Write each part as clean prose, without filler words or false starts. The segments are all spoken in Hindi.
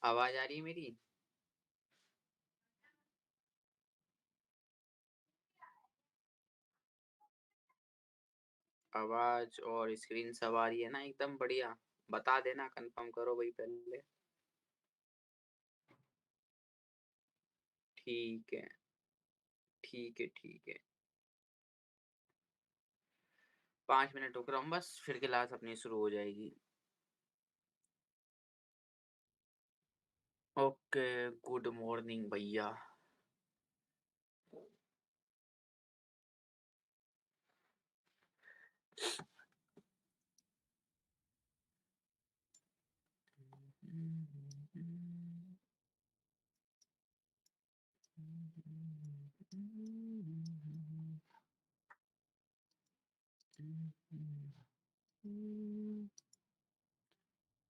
आवाज आ रही है मेरी? आवाज और स्क्रीन सब आ रही है ना एकदम बढ़िया? बता देना, कंफर्म करो भाई पहले। ठीक है, ठीक है, ठीक है। 5 मिनट रुक रहा हूँ बस, फिर क्लास अपनी शुरू हो जाएगी। ओके, गुड मॉर्निंग भैया।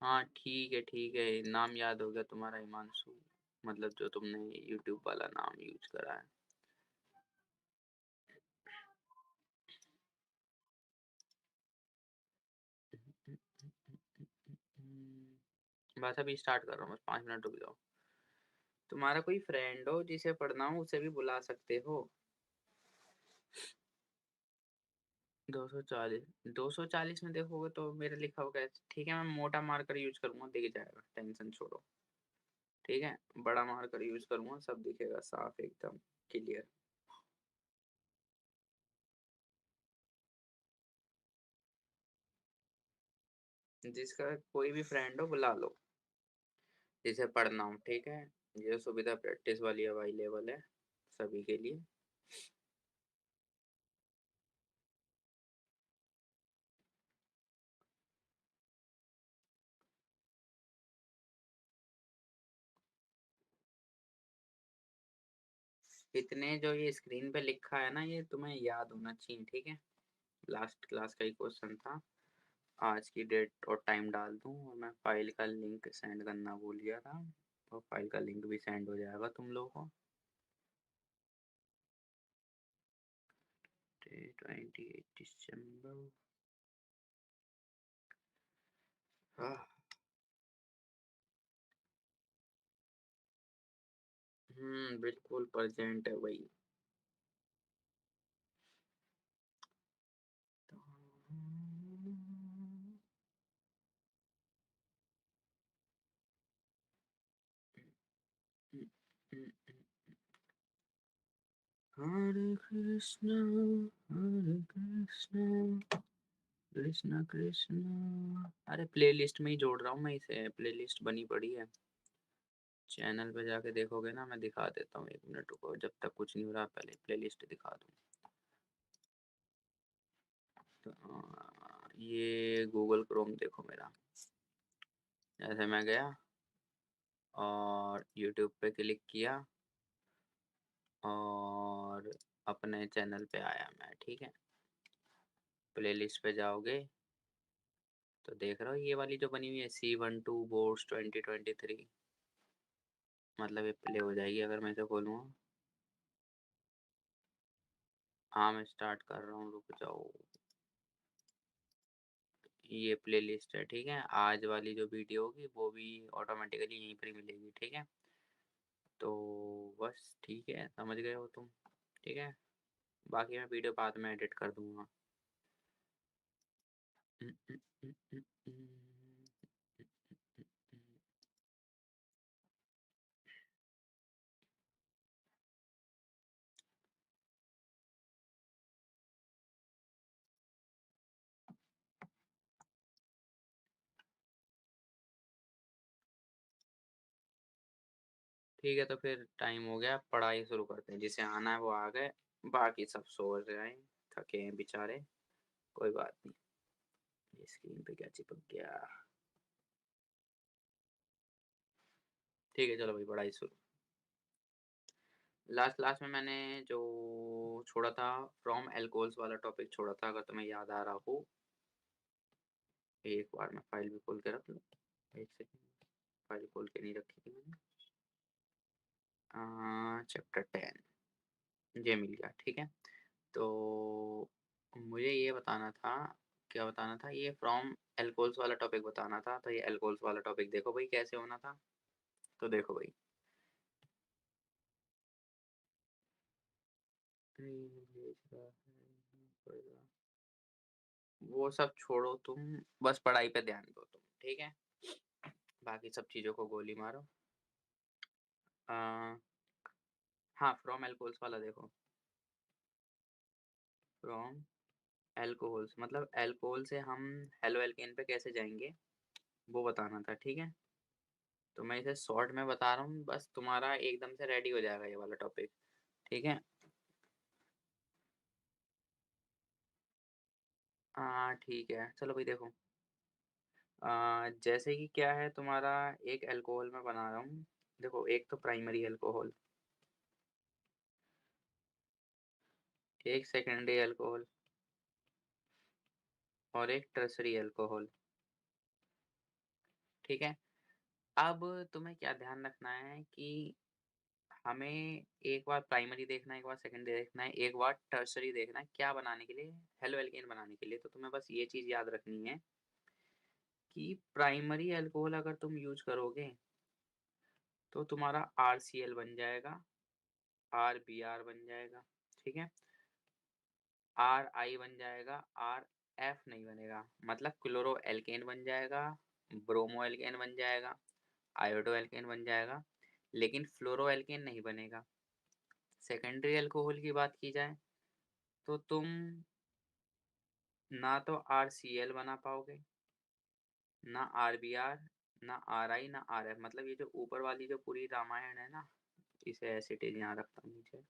हाँ, ठीक है, नाम याद हो गया तुम्हारा हिमांशु, मतलब जो तुमने यूट्यूब वाला नाम यूज़ करा है। बस अभी स्टार्ट कर रहा हूँ, बस 5 मिनट रुक जाओ। तुम्हारा कोई फ्रेंड हो जिसे पढ़ना हो उसे भी बुला सकते हो। 240, 240 में देखोगे तो मेरा लिखा होगा। ठीक है, मैं मोटा मार्कर यूज करूंगा, दिख जाएगा, टेंशन छोड़ो। ठीक है, बड़ा मार्कर यूज करूंगा, सब दिखेगा साफ एकदम क्लियर। जिसका कोई भी फ्रेंड हो बुला लो, जिसे पढ़ना हो। ठीक है, ये सुविधा प्रैक्टिस वाली अवेलेबल है सभी के लिए। इतने जो ये स्क्रीन पे लिखा है ना, ये तुम्हें याद होना चाहिए। ठीक है, लास्ट क्लास का ही क्वेश्चन था। आज की डेट और टाइम डाल दूं, और मैं फाइल का लिंक सेंड करना भूल गया था, और फाइल का लिंक भी सेंड हो जाएगा तुम लोगों को। 28 दिसंबर। हाँ। बिल्कुल प्रेजेंट है भाई। हरे कृष्णा, हरे कृष्णा, कृष्णा कृष्णा। अरे प्लेलिस्ट में ही जोड़ रहा हूँ मैं इसे, प्लेलिस्ट बनी पड़ी है। चैनल पे जाके देखोगे ना, मैं दिखा देता हूँ, 1 मिनट रुको, जब तक कुछ नहीं हो रहा पहले प्लेलिस्ट दिखा दूँ। तो ये गूगल क्रोम देखो मेरा। जैसे मैं गया और यूट्यूब पे क्लिक किया और अपने चैनल पे आया मैं। ठीक है, प्लेलिस्ट पे जाओगे तो देख रहे हो ये वाली जो बनी हुई है, C12 बोर्ड्स 2023, मतलब ये प्ले हो जाएगी अगर मैं इसे खोलूँगा। हाँ, मैं स्टार्ट कर रहा हूँ, रुक जाओ। ये प्लेलिस्ट है। ठीक है, आज वाली जो वीडियो होगी वो भी ऑटोमेटिकली यहीं पर ही मिलेगी। ठीक है, तो बस ठीक है, समझ गए हो तुम। ठीक है, बाकी मैं वीडियो बाद में एडिट कर दूंगा। ठीक है, तो फिर टाइम हो गया, पढ़ाई शुरू करते हैं। जिसे आना है वो आ गए, बाकी सब सो रहे हैं, थके हैं बेचारे। कोई बात नहीं। ये स्क्रीन पे क्या चिपक गया? ठीक है, चलो भाई, पढ़ाई शुरू। लास्ट क्लास में मैंने जो छोड़ा था, फ्रॉम एल्कोहल्स वाला टॉपिक छोड़ा था, अगर तुम्हें याद आ रहा हो। एक बार मैं फाइल भी खोल के रख लूँ, एक सेकेंड। फाइल खोल के नहीं रखी थी मैंने। चैप्टर 10 ये मिल गया। ठीक है, तो मुझे ये बताना था, क्या बताना था, ये फ्रॉम एल्कोहल्स वाला टॉपिक बताना था। तो ये एल्कोहल्स वाला टॉपिक देखो भाई कैसे होना था। तो देखो भाई, वो सब छोड़ो तुम, बस पढ़ाई पे ध्यान दो तुम, ठीक है? बाकी सब चीज़ों को गोली मारो। अ, हाँ, फ्रॉम अल्कोहल्स वाला देखो, फ्रॉम अल्कोहल्स मतलब अल्कोहल से हम हेलो एल्केन पे कैसे जाएँगे, वो बताना था, ठीक है? तो मैं इसे शॉर्ट में बता रहा हूँ, बस तुम्हारा एकदम से रेडी हो जाएगा ये वाला टॉपिक, ठीक है? ठीक है, चलो भाई देखो, जैसे कि क्या है तुम्हारा, एक अल्कोहल मैं बना रहा हूँ, देखो एक तो प्राइमरी अल्कोहल, एक सेकेंडरी अल्कोहल और एक टर्शरी अल्कोहल, ठीक है? अब तुम्हें क्या ध्यान रखना है कि हमें एक बार प्राइमरी देखना है, एक बार सेकेंडरी देखना है, एक बार टर्शरी देखना है, क्या बनाने के लिए? हेलो एल्केन बनाने के लिए। तो तुम्हें बस ये चीज़ याद रखनी है कि प्राइमरी अल्कोहल अगर तुम यूज़ करोगे, तो तुम्हारा आरसीएल बन जाएगा, आरबीआर बन जाएगा, ठीक है? आरआई बन जाएगा, आरएफ नहीं बनेगा। मतलब क्लोरो एल्केन बन जाएगा, ब्रोमो एल्केन बन जाएगा, आयोडो एल्केन बन जाएगा, लेकिन फ्लोरो एल्केन नहीं बनेगा। सेकेंडरी अल्कोहल की बात की जाए, तो तुम ना तो आरसीएल बना पाओगे, ना आरबीआर, ना आरआई, ना आरएफ। मतलब ये जो ऊपर वाली जो पूरी रामायण है ना, इसे एसिड यहाँ रखता हूँ नीचे,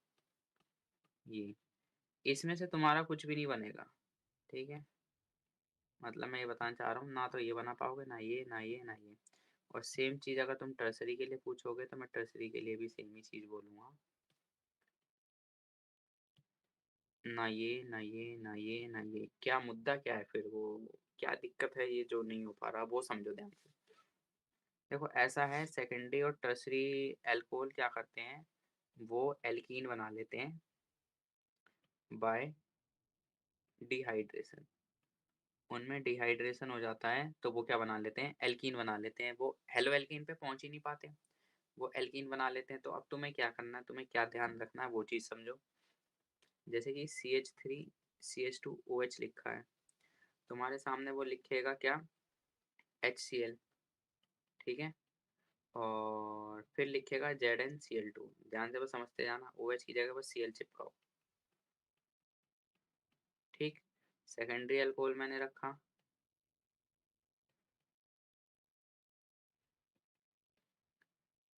ये इसमें से तुम्हारा कुछ भी नहीं बनेगा, ठीक है? मतलब मैं ये बताना चाह रहा हूँ, ना तो ये बना पाओगे, ना ये, ना ये, ना ये। और सेम चीज़ अगर तुम टर्सरी के लिए पूछोगे, तो मैं टर्सरी के लिए भी सेम ही चीज़ बोलूँगा। ना ये, ना ये, ना ये, ना ये। क्या मुद्दा क्या है फिर वो? क्या दिक्कत है ये जो नहीं हो पा रहा, वो समझो ध्यान से। देखो ऐसा है, सेकेंडरी और टर्सरी अल्कोहल क्या करते हैं, वो एल्कीन बना लेते हैं बाय डिहाइड्रेशन। उनमें डिहाइड्रेशन हो जाता है, तो वो क्या बना लेते हैं, एल्कीन बना लेते हैं। वो हेलो एल्कीन पे पहुंच ही नहीं पाते, वो एल्कीन बना लेते हैं। तो अब तुम्हें क्या करना है, तुम्हें क्या ध्यान रखना है, वो चीज़ समझो। जैसे कि CH3 CH2OH लिखा है, तुम्हारे सामने वो लिखेगा क्या, HCl, ठीक है? और फिर लिखेगा ZnCl2। ध्यान से बस समझते जाना, OH की जगह बस Cl चिपकाओ, ठीक? सेकेंडरी अल्कोहल मैंने रखा,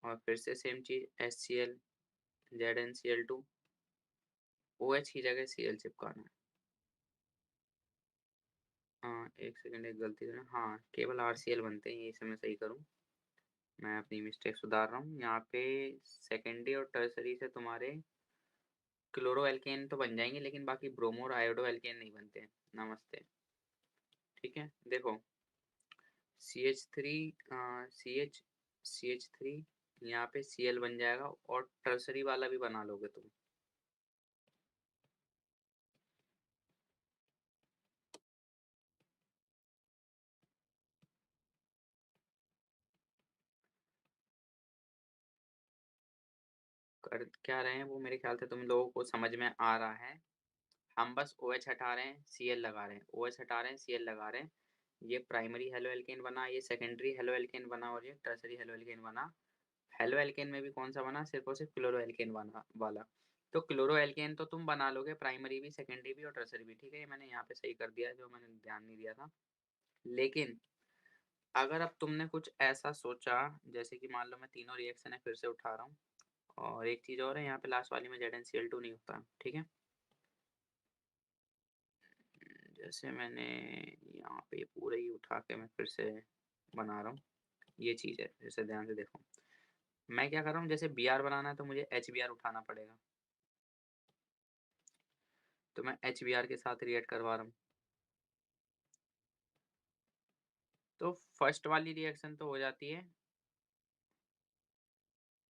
और फिर से सेम चीज़ HCl, ZnCl2, OH की जगह Cl चिपकाना है। हाँ, एक सेकंड, एक गलती है, हाँ केवल RCl बनते हैं, ये इसे मैं सही करूँ। मैं अपनी मिस्टेक सुधार रहा हूँ यहाँ पे। सेकेंडरी और टर्सरी से तुम्हारे क्लोरो एल्केन तो बन जाएंगे, लेकिन बाकी ब्रोमो और आयोडो एल्केन नहीं बनते हैं। नमस्ते, ठीक है? देखो CH3, CH3 यहाँ पे Cl बन जाएगा, और टर्सरी वाला भी बना लोगे तुम। कर क्या रहे हैं वो, मेरे ख्याल से तुम लोगों को समझ में आ रहा है। हम बस OH हटा रहे हैं, Cl लगा रहे हैं, OH हटा रहे हैं, Cl लगा रहे हैं। ये प्राइमरी हेलो एल्केन बना, ये सेकेंडरी हेलो एल्केन बना, और ये टर्सरी हेलो एल्केन बना। हेलो एल्केन में भी कौन सा बना, सिर्फ और सिर्फ क्लोरो एल्केन बना वाला। तो क्लोरो एल्केन तो तुम बना लोगे, प्राइमरी भी, सेकेंडरी भी और टर्सरी भी, ठीक है? ये मैंने यहाँ पे सही कर दिया है, जो मैंने ध्यान नहीं दिया था। लेकिन अगर अब तुमने कुछ ऐसा सोचा, जैसे कि मान लो मैं तीनों रिएक्शन है फिर से उठा रहा हूँ, और एक चीज़ और है, यहाँ पे लास्ट वाली में ZnCl2 नहीं होता, ठीक है? जैसे मैंने यहाँ पे पूरे ही उठा के मैं फिर से बना रहा हूँ, ये चीज़ है, जैसे ध्यान से देखो। मैं क्या कर रहा हूँ, जैसे Br बनाना है तो मुझे HBr उठाना पड़ेगा, तो मैं HBr के साथ रिएक्ट करवा रहा हूँ। तो फर्स्ट वाली रिएक्शन तो हो जाती है,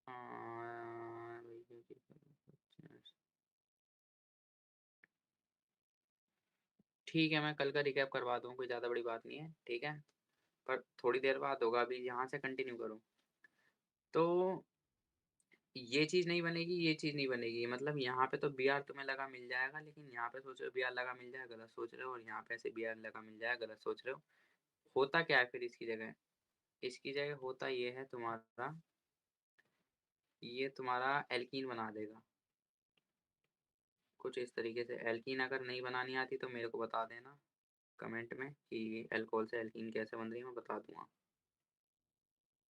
अ, ठीक है, मैं कल का रिकैप करवा दूँ, कोई ज़्यादा बड़ी बात नहीं है, ठीक है? पर थोड़ी देर बाद होगा, अभी यहाँ से कंटिन्यू करूँ। तो ये चीज़ नहीं बनेगी, ये चीज़ नहीं बनेगी। मतलब यहाँ पे तो बीआर तुम्हें लगा मिल जाएगा, लेकिन यहाँ पे सोच रहे हो बीआर लगा मिल जाए, गलत सोच रहे हो, और यहाँ पे ऐसे बीआर लगा मिल जाए, गलत सोच रहे हो। होता क्या है फिर इसकी जगह? इसकी जगह होता ये है तुम्हारा, ये तुम्हारा एल्कीन बना देगा। कुछ इस तरीके से। एल्कीन अगर नहीं बनानी आती तो मेरे को बता देना कमेंट में कि अल्कोहल से एल्कीन कैसे बन रही है, मैं बता दूँगा।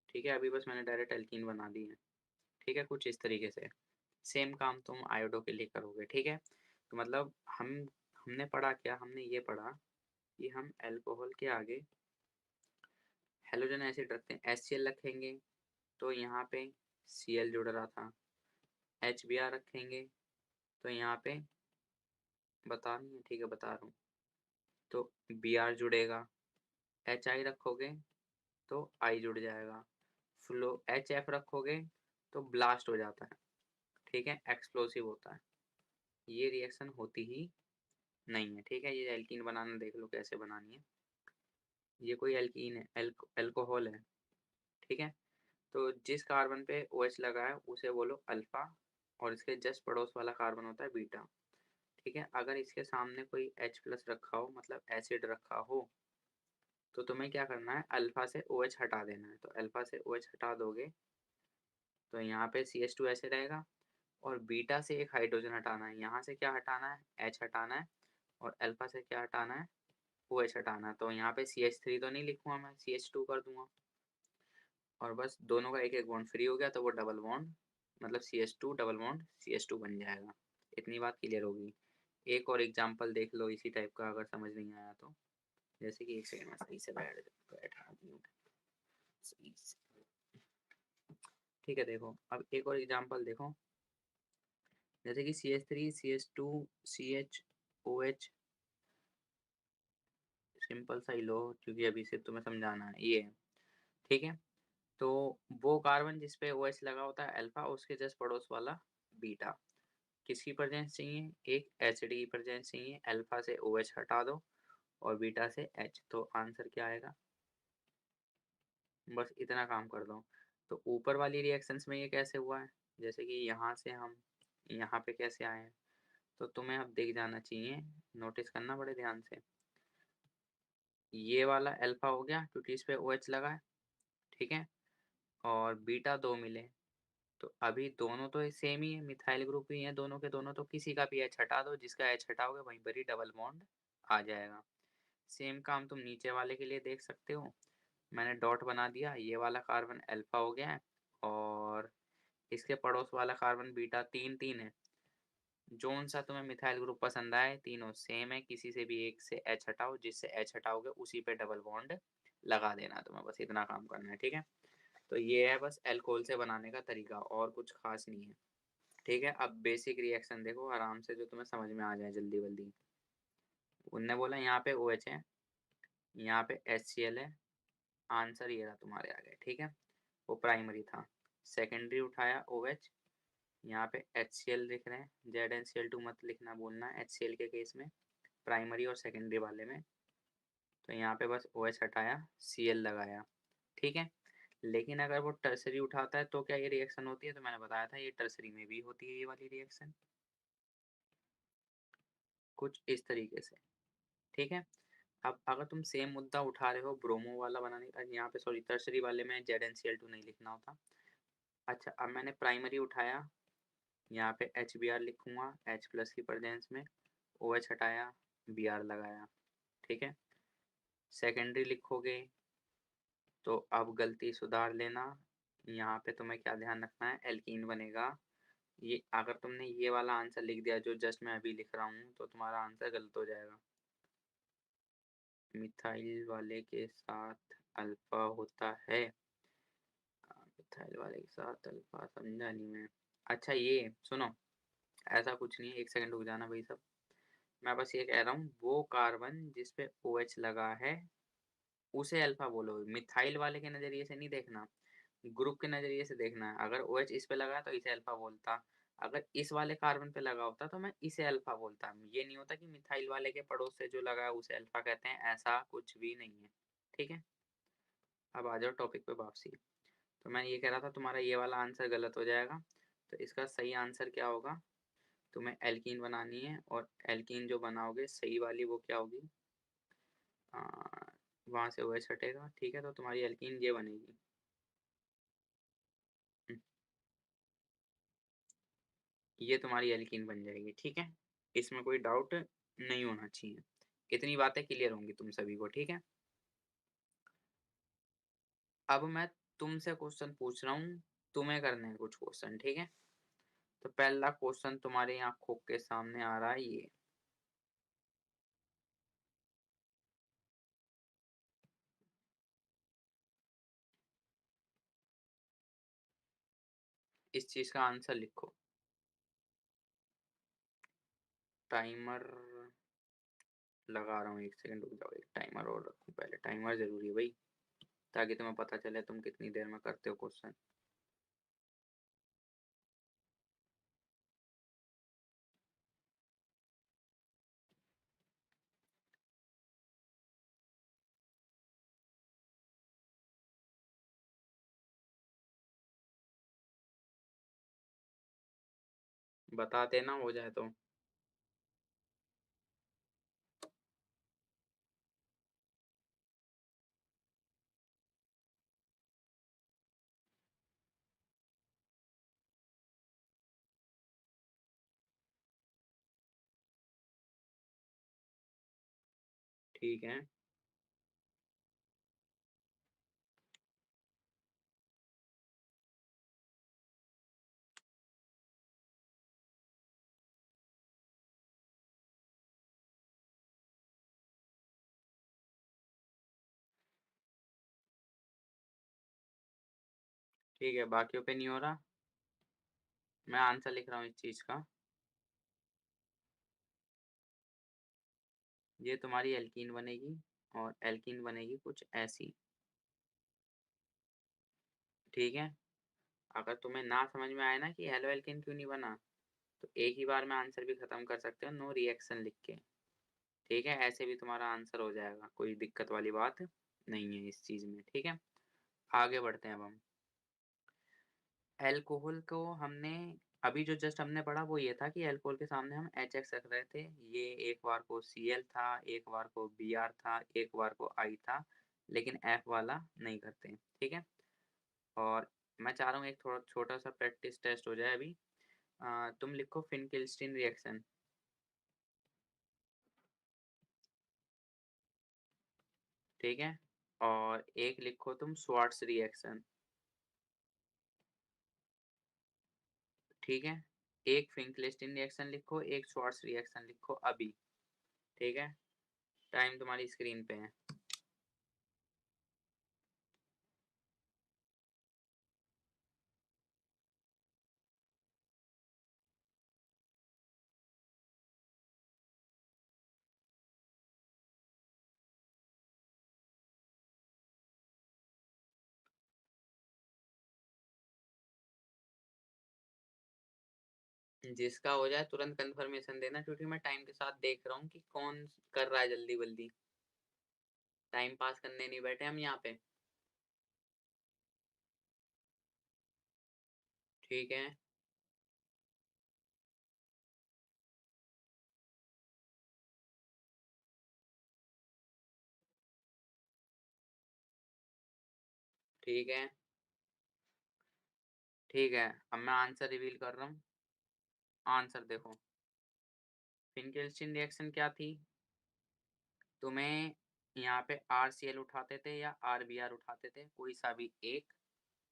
ठीक है, अभी बस मैंने डायरेक्ट एल्कीन बना दी है। ठीक है, कुछ इस तरीके से। सेम काम तुम आयोडो के लिए करोगे, ठीक है? तो मतलब हमने पढ़ा क्या? हमने ये पढ़ा कि हम अल्कोहल के आगे हैलोजन एसिड रखते हैं, HCl रखेंगे तो यहाँ पे Cl जुड़ रहा था। HBr रखेंगे तो यहाँ पे बता नहीं है, ठीक है बता रहा हूँ। तो Br जुड़ेगा। HI रखोगे तो I जुड़ जाएगा। फ्लो HF रखोगे तो ब्लास्ट हो जाता है, ठीक है? एक्सप्लोसिव होता है। ये रिएक्शन होती ही नहीं है, ठीक है? ये एल्कीन बनाना देख लो कैसे बनानी है। ये कोई एल्कीन है, अल्कोहल है, ठीक है? तो जिस कार्बन पे OH लगा है उसे बोलो अल्फा, और इसके जस्ट पड़ोस वाला कार्बन होता है बीटा, ठीक है? अगर इसके सामने कोई H प्लस रखा हो, मतलब एसिड रखा हो, तो तुम्हें क्या करना है? अल्फा से OH हटा देना है। तो अल्फा से OH हटा दोगे तो यहाँ पे CH2 ऐसे रहेगा, और बीटा से एक हाइड्रोजन हटाना है। यहाँ से क्या हटाना है? H हटाना है, और अल्फा से क्या हटाना है? OH हटाना है। तो यहाँ पे CH3 तो नहीं लिखूंगा मैं, CH2 कर दूंगा, और बस दोनों का एक एक बॉन्ड फ्री हो गया, तो वो डबल बॉन्ड, मतलब CH2 डबल बॉन्ड CH2 बन जाएगा। इतनी बात क्लियर होगी। एक और एग्जांपल देख लो इसी टाइप का, अगर समझ नहीं आया तो। जैसे कि एक सेकंड में सही से बैठा दूँ सही से। ठीक है, देखो अब एक और एग्जांपल देखो। जैसे कि CH3 CH2 CHOH, सिंपल सा ही लो क्योंकि अभी सिर्फ तुम्हें समझाना है ये, ठीक है? तो वो कार्बन जिसपे OH लगा होता है अल्फा, उसके जस्ट पड़ोस वाला बीटा, किसकी प्रेजेंस चाहिए? एक एसिड की प्रेजेंस चाहिए। अल्फा से OH हटा दो और बीटा से H, तो आंसर क्या आएगा? बस इतना काम कर दो। तो ऊपर वाली रिएक्शंस में ये कैसे हुआ है? जैसे कि यहाँ से हम यहाँ पे कैसे आए हैं, तो तुम्हें अब दिख जाना चाहिए, नोटिस करना बड़े ध्यान से। ये वाला अल्फा हो गया क्योंकि इस पे OH लगा है, ठीक है? और बीटा दो मिले, तो अभी दोनों तो सेम ही है, मिथाइल ग्रुप ही है दोनों के दोनों, तो किसी का भी H हटा दो, जिसका H हटाओगे वहीं पर ही डबल बॉन्ड आ जाएगा। सेम काम तुम नीचे वाले के लिए देख सकते हो। मैंने डॉट बना दिया, ये वाला कार्बन अल्फा हो गया है, और इसके पड़ोस वाला कार्बन बीटा, तीन तीन है। जोन सा तुम्हें मिथाइल ग्रुप पसंद आए, तीनों सेम है, किसी से भी एक से H हटाओ, जिससे H हटाओगे उसी पे डबल बॉन्ड लगा देना। तुम्हें बस इतना काम करना है, ठीक है? तो ये है बस अल्कोहल से बनाने का तरीका, और कुछ खास नहीं है, ठीक है? अब बेसिक रिएक्शन देखो आराम से, जो तुम्हें समझ में आ जाए जल्दी जल्दी। उनने बोला यहाँ पे OH है, यहाँ पे HCl है, आंसर ये रहा तुम्हारे आगे, ठीक है? वो प्राइमरी था। सेकेंडरी उठाया OH, यहाँ पे HCl लिख रहे हैं, ZnCl2 मत लिखना, बोलना है HCl के केस में, प्राइमरी और सेकेंडरी वाले में। तो यहाँ पे बस OH हटाया, Cl लगाया, ठीक है? लेकिन अगर वो टर्सरी उठाता है तो क्या ये रिएक्शन होती है? तो मैंने बताया था ये टर्सरी में भी होती है ये वाली रिएक्शन, कुछ इस तरीके से, ठीक है? अब अगर तुम सेम मुद्दा उठा रहे हो ब्रोमो वाला बनाने का, यहाँ पे सॉरी टर्सरी वाले में ZnCl2 नहीं लिखना होता। अच्छा, अब मैंने प्राइमरी उठाया, यहाँ पे HBr लिखूंगा H प्लस की प्रेजेंस में, OH हटाया, Br लगाया, ठीक है? सेकेंडरी लिखोगे तो अब गलती सुधार लेना, यहाँ पे तुम्हें क्या ध्यान रखना है? एल्कीन बनेगा। ये अगर तुमने ये वाला आंसर लिख दिया जो जस्ट मैं अभी लिख रहा हूँ, तो तुम्हारा आंसर गलत हो जाएगा। मिथाइल वाले के साथ अल्फा होता है, मिथाइल वाले के साथ अल्फा समझा नहीं मैं। अच्छा ये सुनो, ऐसा कुछ नहीं है, एक सेकंड रुक जाना भाई सब। मैं बस ये कह रहा हूँ वो कार्बन जिस पे OH लगा है उसे अल्फा बोलो। मिथाइल वाले के नजरिए से नहीं देखना, ग्रुप के नजरिए से देखना है। अगर OH इस पे लगा तो इसे अल्फा बोलता, अगर इस वाले कार्बन पे लगा होता तो मैं इसे अल्फा बोलता। ये नहीं होता कि मिथाइल वाले के पड़ोस से जो लगा है उसे अल्फा कहते हैं, ऐसा कुछ भी नहीं है, ठीक है? अब आ जाओ टॉपिक पे वापसी। तो मैं ये कह रहा था तुम्हारा ये वाला आंसर गलत हो जाएगा। तो इसका सही आंसर क्या होगा, तुम्हें एल्कीन बनानी है और एल्कीन जो बनाओगे सही वाली वो क्या होगी, वहाँ से OH हटेगा, ठीक है, तो तुम्हारी एल्कीन ये बनेगी। ये तुम्हारी एल्कीन बन जाएगी, ठीक है, इसमें कोई डाउट नहीं होना चाहिए। इतनी बातें क्लियर होंगी तुम सभी को, ठीक है। अब मैं तुमसे क्वेश्चन पूछ रहा हूँ, तुम्हें करने हैं कुछ क्वेश्चन, ठीक है। तो पहला क्वेश्चन तुम्हारे आंखों के सामने आ रहा है ये। इस चीज का आंसर लिखो। टाइमर लगा रहा हूँ, 1 सेकंड रुक जाओ, एक टाइमर और रखूँ पहले, टाइमर जरूरी है भाई, ताकि तुम्हें पता चले तुम कितनी देर में करते हो क्वेश्चन। बता देना हो जाए तो। ठीक है, ठीक है, बाकियों पे नहीं हो रहा। मैं आंसर लिख रहा हूँ इस चीज का। ये तुम्हारी एल्कीन बनेगी और एल्कीन बनेगी कुछ ऐसी, ठीक है। अगर तुम्हें ना समझ में आए ना कि हेलो एल्कीन क्यों नहीं बना, तो एक ही बार में आंसर भी खत्म कर सकते हो नो रिएक्शन लिख के, ठीक है, ऐसे भी तुम्हारा आंसर हो जाएगा, कोई दिक्कत वाली बात नहीं है इस चीज में, ठीक है। आगे बढ़ते हैं अब हम। अल्कोहल को हमने अभी जो जस्ट हमने पढ़ा वो ये था कि अल्कोहल के सामने हम HX रख रहे थे, ये एक बार को Cl था, एक बार को Br था, एक बार को I था, लेकिन F वाला नहीं करते, ठीक है। और मैं चाह रहा हूँ एक थोड़ा छोटा सा प्रैक्टिस टेस्ट हो जाए अभी। तुम लिखो फिनकिल्स्टीन रिएक्शन, ठीक है, और एक लिखो तुम स्वार्ट्स रिएक्शन, ठीक है। एक फिनकिल्स्टीन रिएक्शन लिखो, एक स्वार्ट्स रिएक्शन लिखो अभी, ठीक है। टाइम तुम्हारी स्क्रीन पे है। जिसका हो जाए तुरंत कंफर्मेशन देना, क्योंकि मैं टाइम के साथ देख रहा हूँ कि कौन कर रहा है जल्दी बल्दी, टाइम पास करने नहीं बैठे हम यहाँ पे, ठीक है। ठीक है, ठीक है, अब मैं आंसर रिवील कर रहा हूँ। आंसर देखो, फिनकेल्स्टीन रिएक्शन क्या थी, तुम्हें यहाँ पे RCl उठाते थे या RBr उठाते थे, कोई सा भी एक,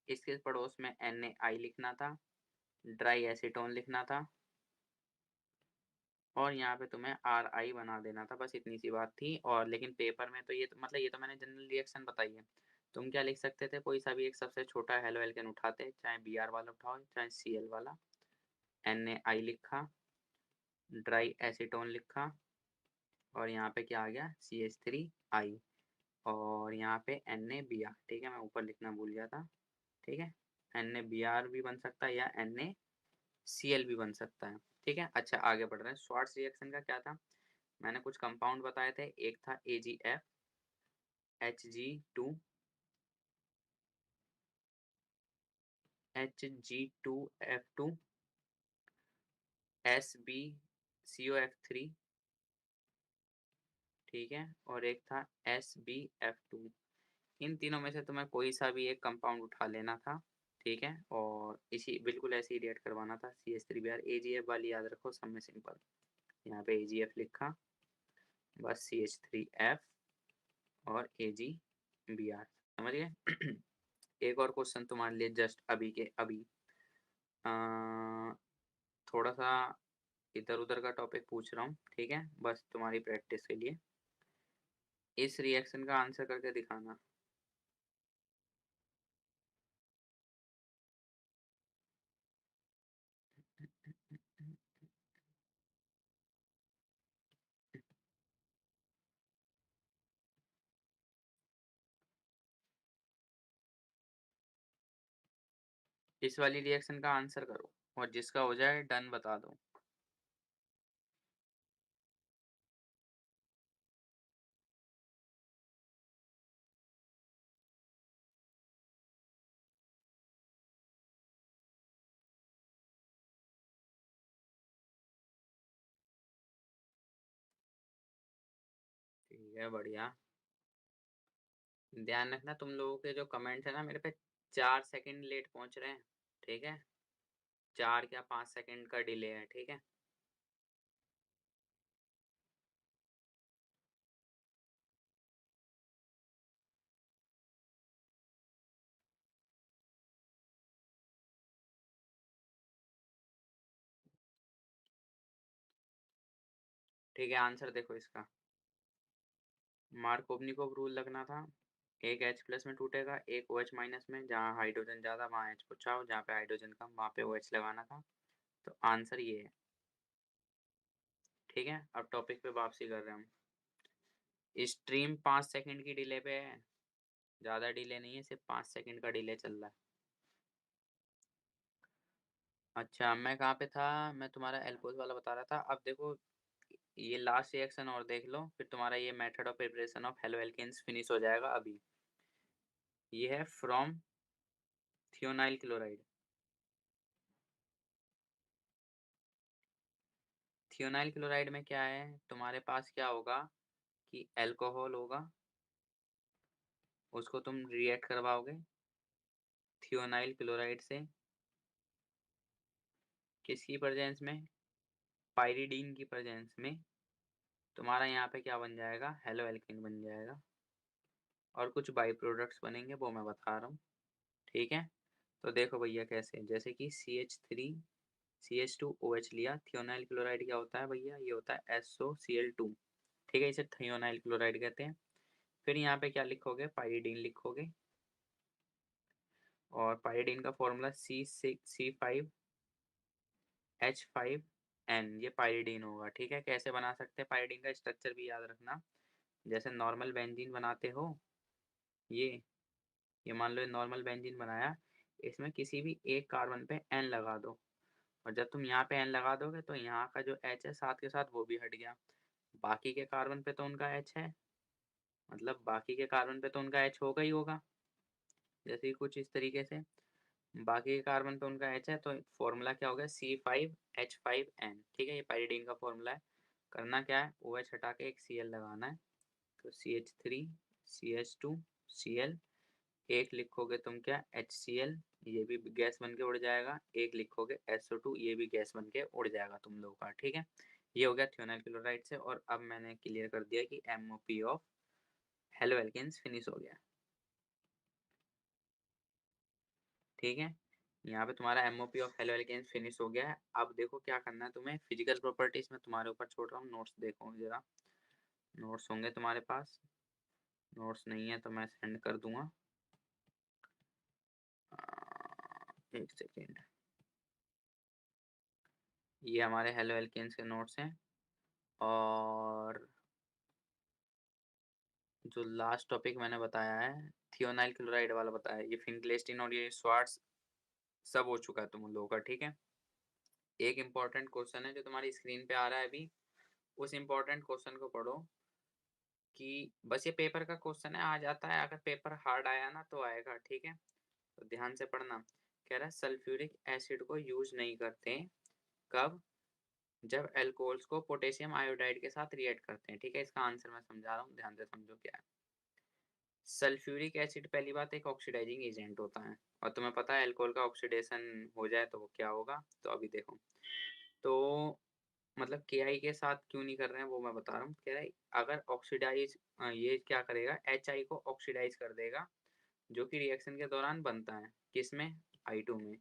इसके पड़ोस में NaI लिखना था, ड्राई एसीटोन लिखना था, और यहाँ पे तुम्हें RI बना देना था, बस इतनी सी बात थी। और लेकिन पेपर में तो ये तो, मतलब ये तो मैंने जनरल रिएक्शन बताई है। तुम क्या लिख सकते थे, कोई सा भी एक सबसे छोटा हेलो एल्केन उठाते, चाहे Br वाला उठाओ चाहे Cl वाला, NaI लिखा, ड्राई एसीटोन लिखा, और यहाँ पे क्या आ गया CH3I, और यहाँ पे NaBr, ठीक है, मैं ऊपर लिखना भूल गया था, ठीक है। NaBr भी बन सकता है या NaCl भी बन सकता है, ठीक है। अच्छा आगे बढ़ रहे हैं, श्वार्ट्ज रिएक्शन का क्या था, मैंने कुछ कंपाउंड बताए थे, एक था AgF, Hg2, Hg2F2 SbCO3, ठीक है, और एक था SbF2। इन तीनों में से तुम्हें कोई सा भी एक कंपाउंड उठा लेना था, ठीक है, और इसी बिल्कुल ऐसे ही रिएक्ट करवाना था। CH3Br AgF वाली याद रखो, सब में सिंपल। यहाँ पे AgF लिखा, बस CH3F और AgBr, समझ गए। एक और क्वेश्चन तुम्हारे लिए जस्ट अभी के अभी, थोड़ा सा इधर उधर का टॉपिक पूछ रहा हूँ, ठीक है, बस तुम्हारी प्रैक्टिस के लिए। इस रिएक्शन का आंसर करके दिखाना। इस वाली रिएक्शन का आंसर करो, और जिसका हो जाए डन बता दो। ठीक है, बढ़िया। ध्यान रखना, तुम लोगों के जो कमेंट्स है ना मेरे पे 4 सेकंड लेट पहुंच रहे हैं, ठीक है, 4 या 5 सेकंड का डिले है, ठीक है। ठीक है, आंसर देखो इसका। मार्कोवनिकोव रूल लगना था, एक H प्लस में टूटेगा, एक OH माइनस में, जहाँ हाइड्रोजन ज्यादा वहाँ H बचाओ, जहाँ पे हाइड्रोजन कम वहाँ पे OH लगाना था। तो आंसर ये है, ठीक है। अब टॉपिक पे वापसी कर रहे हैं हम। स्ट्रीम 5 सेकंड की डिले पे है, ज्यादा डिले नहीं है, सिर्फ 5 सेकंड का डिले चल रहा है। अच्छा, मैं कहाँ पे था, मैं तुम्हारा एल्कोहल वाला बता रहा था। अब देखो, ये लास्ट रिएक्शन और देख लो, फिर तुम्हारा ये method of preparation of haloalkanes finish हो जाएगा। अभी ये है from thionyl chloride. Thionyl chloride में क्या है, तुम्हारे पास क्या होगा कि अल्कोहल होगा, उसको तुम रिएक्ट करवाओगे थियोनाइल क्लोराइड से, किसकी प्रेजेंस में, पाइरीडीन की प्रेजेंस में। तुम्हारा यहाँ पे क्या बन जाएगा, हेलो एल्केन बन जाएगा, और कुछ बाई प्रोडक्ट्स बनेंगे, वो मैं बता रहा हूँ, ठीक है। तो देखो भैया कैसे, जैसे कि CH3 CH2OH लिया, थियोनाइल क्लोराइड क्या होता है भैया, ये होता है SOCl2, ठीक है, इसे थियोनाइल क्लोराइड कहते हैं। फिर यहाँ पे क्या लिखोगे, पाइरीडीन लिखोगे, और पाइरीडीन का फॉर्मूला C6H5N, ये पाइरीडीन होगा, ठीक है। कैसे बना सकते हैं, पाइरीडीन का स्ट्रक्चर भी याद रखना। जैसे नॉर्मल बेंजीन बनाते हो, ये मान लो नॉर्मल बेंजीन बनाया, इसमें किसी भी एक कार्बन पे N लगा दो, और जब तुम यहाँ पे N लगा दोगे तो यहाँ का जो H है साथ के साथ वो भी हट गया, बाकी के कार्बन पे तो उनका H है, मतलब बाकी के कार्बन पे तो उनका H होगा ही होगा, जैसे कि कुछ इस तरीके से बाकी के कार्बन पे उनका H है, तो फॉर्मूला क्या हो गया, C5H5N, ठीक है, ये पाइरीडीन का फॉर्मूला है। करना क्या है, OH हटा के एक Cl लगाना है, तो CH3CH2Cl, एक लिखोगे तुम क्या, HCl, ये भी गैस बन के उड़ जाएगा, एक लिखोगे SO2, ये भी गैस बन के उड़ जाएगा तुम लोगों का, ठीक है। ये हो गया थियोनाइल क्लोराइड से। और अब मैंने क्लियर कर दिया कि MOP of haloalkanes finish हो गया, ठीक है। यहाँ पे तुम्हारा MOP of haloalkanes finish हो गया है। अब देखो क्या करना है तुम्हें, फिजिकल प्रॉपर्टीज में तुम्हारे ऊपर छोड़ रहा हूँ, नोट्स देखो जरा, नोट्स होंगे तुम्हारे पास, नोट्स नहीं है तो मैं सेंड कर दूंगा, एक सेकेंड। ये हमारे हेलो एल्केन्स के नोट्स हैं, और जो लास्ट टॉपिक मैंने बताया है थियोनाइल क्लोराइड वाला बताया, ये फिंक्लेस्टीन और ये स्वार्ट्स सब हो चुका है तुम लोगों का, ठीक है। एक इम्पॉर्टेंट क्वेश्चन है जो तुम्हारी स्क्रीन पे आ रहा है अभी, उस इम्पोर्टेंट क्वेश्चन को पढ़ो, कि बस ये पेपर का क्वेश्चन है, आ जाता है, अगर पेपर हार्ड आया ना तो आएगा, ठीक है, तो ध्यान से पढ़ना। कह रहा है सल्फ्यूरिक एसिड को यूज नहीं करते। कब? जब एल्कोहल्स को पोटेशियम आयोडाइड के साथ रिएक्ट करते हैं। ठीक है, इसका आंसर मैं समझा रहा हूँ, ध्यान से समझो क्या है। सल्फ्यूरिक एसिड पहली बात एक ऑक्सीडाइजिंग एजेंट होता है, और तुम्हें पता है अल्कोहल का ऑक्सीडेशन हो जाए तो वो क्या होगा। तो अभी देखो, तो मतलब KI के साथ क्यों नहीं कर रहे हैं वो मैं बता रहा हूँ। कह रहा है अगर ऑक्सीडाइज ये क्या करेगा, HI को ऑक्सीडाइज कर देगा, जो कि रिएक्शन के दौरान बनता है किसमें, I2 में।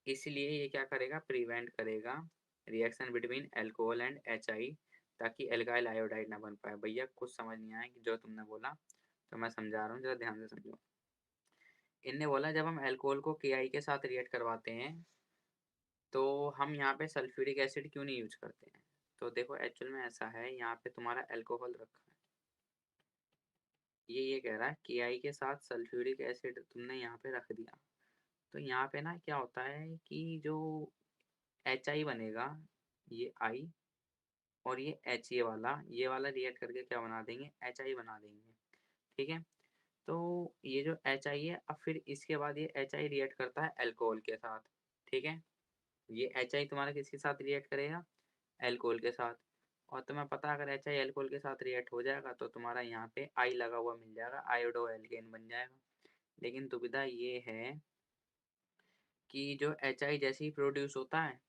इसलिए ये क्या करेगा, प्रिवेंट करेगा reaction between alcohol and HI, ताकि एल्काइल आयोडाइड ना बन पाए। भैया कुछ समझ नहीं आया कि जो तुमने बोला, तो मैं समझा रहा हूँ, जरा ध्यान से समझो। इनने बोला जब हम अल्कोहल को KI के साथ रिएक्ट करवाते हैं तो हम यहाँ पे सल्फ्यूरिक एसिड क्यों नहीं यूज करते हैं। तो देखो एक्चुअल में ऐसा है, यहाँ पे तुम्हारा अल्कोहल रखा है, ये कह रहा है KI के साथ सल्फ्यूरिक एसिड तुमने यहाँ पे रख दिया। तो यहाँ पे ना क्या होता है कि जो HI बनेगा, ये I और ये H, ये वाला रिएक्ट करके क्या बना देंगे, HI बना देंगे। ठीक है, तो ये जो HI है, अब फिर इसके बाद ये HI रिएक्ट करता है अल्कोहल के साथ। ठीक है, ये HI तुम्हारा किसके साथ रिएक्ट करेगा, अल्कोहल के साथ। और तुम्हें पता है अगर HI अल्कोहल के साथ रिएक्ट हो जाएगा तो तुम्हारा यहाँ पे I लगा हुआ मिल जाएगा, आयोडो एल्केन बन जाएगा। लेकिन दुविधा ये है कि जो HI जैसे ही प्रोड्यूस होता है,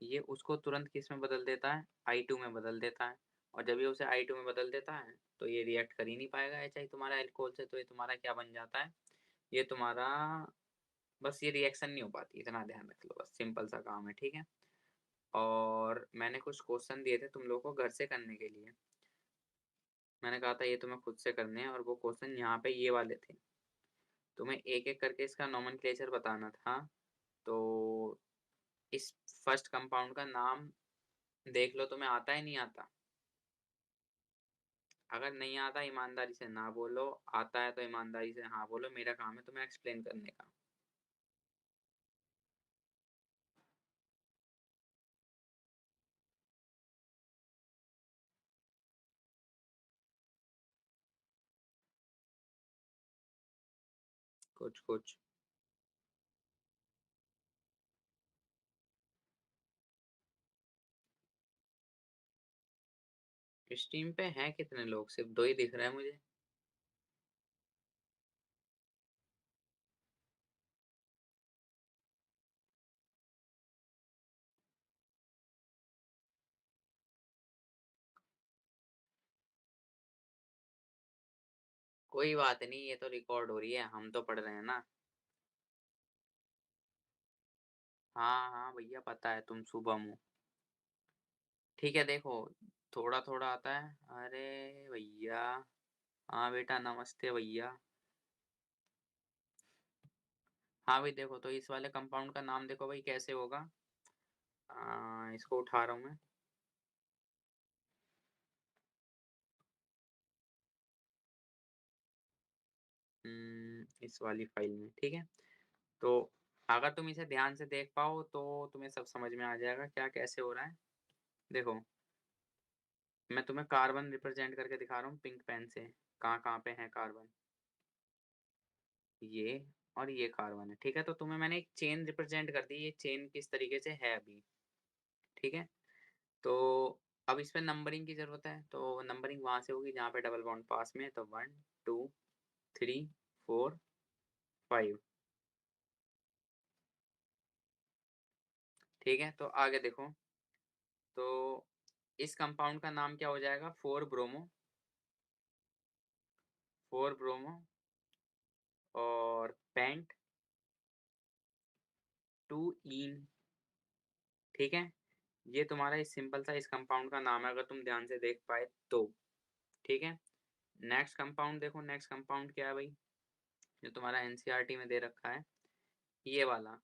ये उसको तुरंत किस में बदल देता है, I2 में बदल देता है। और जब ये उसे I2 में बदल देता है तो ये रिएक्ट कर ही नहीं पाएगा HI तुम्हारा अल्कोहल से। तो ये तुम्हारा क्या बन जाता है, ये तुम्हारा बस ये रिएक्शन नहीं हो पाती, इतना ध्यान रख लो, बस सिंपल सा काम है। ठीक है, और मैंने कुछ क्वेश्चन दिए थे तुम लोगों को घर से करने के लिए, मैंने कहा था ये तुम्हें खुद से करने हैं, और वो क्वेश्चन यहाँ पे ये वाले थे। तुम्हें एक एक करके इसका नोमेनक्लेचर बताना था। तो इस फर्स्ट कंपाउंड का नाम देख लो, तुम्हें आता है नहीं आता। अगर नहीं आता ईमानदारी से ना बोलो, आता है तो ईमानदारी से हाँ बोलो, मेरा काम है तुम्हें एक्सप्लेन करने का। कुछ कुछ इस टीम पे हैं कितने लोग, सिर्फ दो ही दिख रहे हैं मुझे। कोई बात नहीं, ये तो रिकॉर्ड हो रही है, हम तो पढ़ रहे हैं ना। हाँ हाँ भैया पता है तुम शुभम हो। ठीक है देखो, थोड़ा थोड़ा आता है। अरे भैया, हाँ बेटा नमस्ते भैया। हाँ भाई देखो, तो इस वाले कंपाउंड का नाम देखो भाई कैसे होगा। इसको उठा रहा हूँ मैं। इस वाली फाइल में। ठीक है, तो अगर तुम इसे ध्यान से देख पाओ तो तुम्हें सब समझ में आ जाएगा क्या कैसे हो रहा है। देखो, मैं तुम्हें कार्बन रिप्रेजेंट करके दिखा रहा हूँ पिंक पेन से, कहाँ कहाँ पे है कार्बन, ये और ये कार्बन है। ठीक है, तो तुम्हें मैंने एक चेन रिप्रेजेंट कर दी, ये चेन किस तरीके से है अभी। ठीक है, तो अब इस पे नंबरिंग की जरूरत है, तो नंबरिंग वहां से होगी जहाँ पे डबल बॉन्ड पास में है। तो 1 2 3 4 5। ठीक है, तो आगे देखो, तो इस कंपाउंड का नाम क्या हो जाएगा, 4 ब्रोमो, 4 ब्रोमो और पेंट 2 इन। ठीक है, ये तुम्हारा इस सिंपल सा इस कंपाउंड का नाम है, अगर तुम ध्यान से देख पाए तो। ठीक है, नेक्स्ट कंपाउंड देखो, नेक्स्ट कंपाउंड क्या है भाई, जो तुम्हारा एनसीईआरटी में दे रखा है, ये वाला।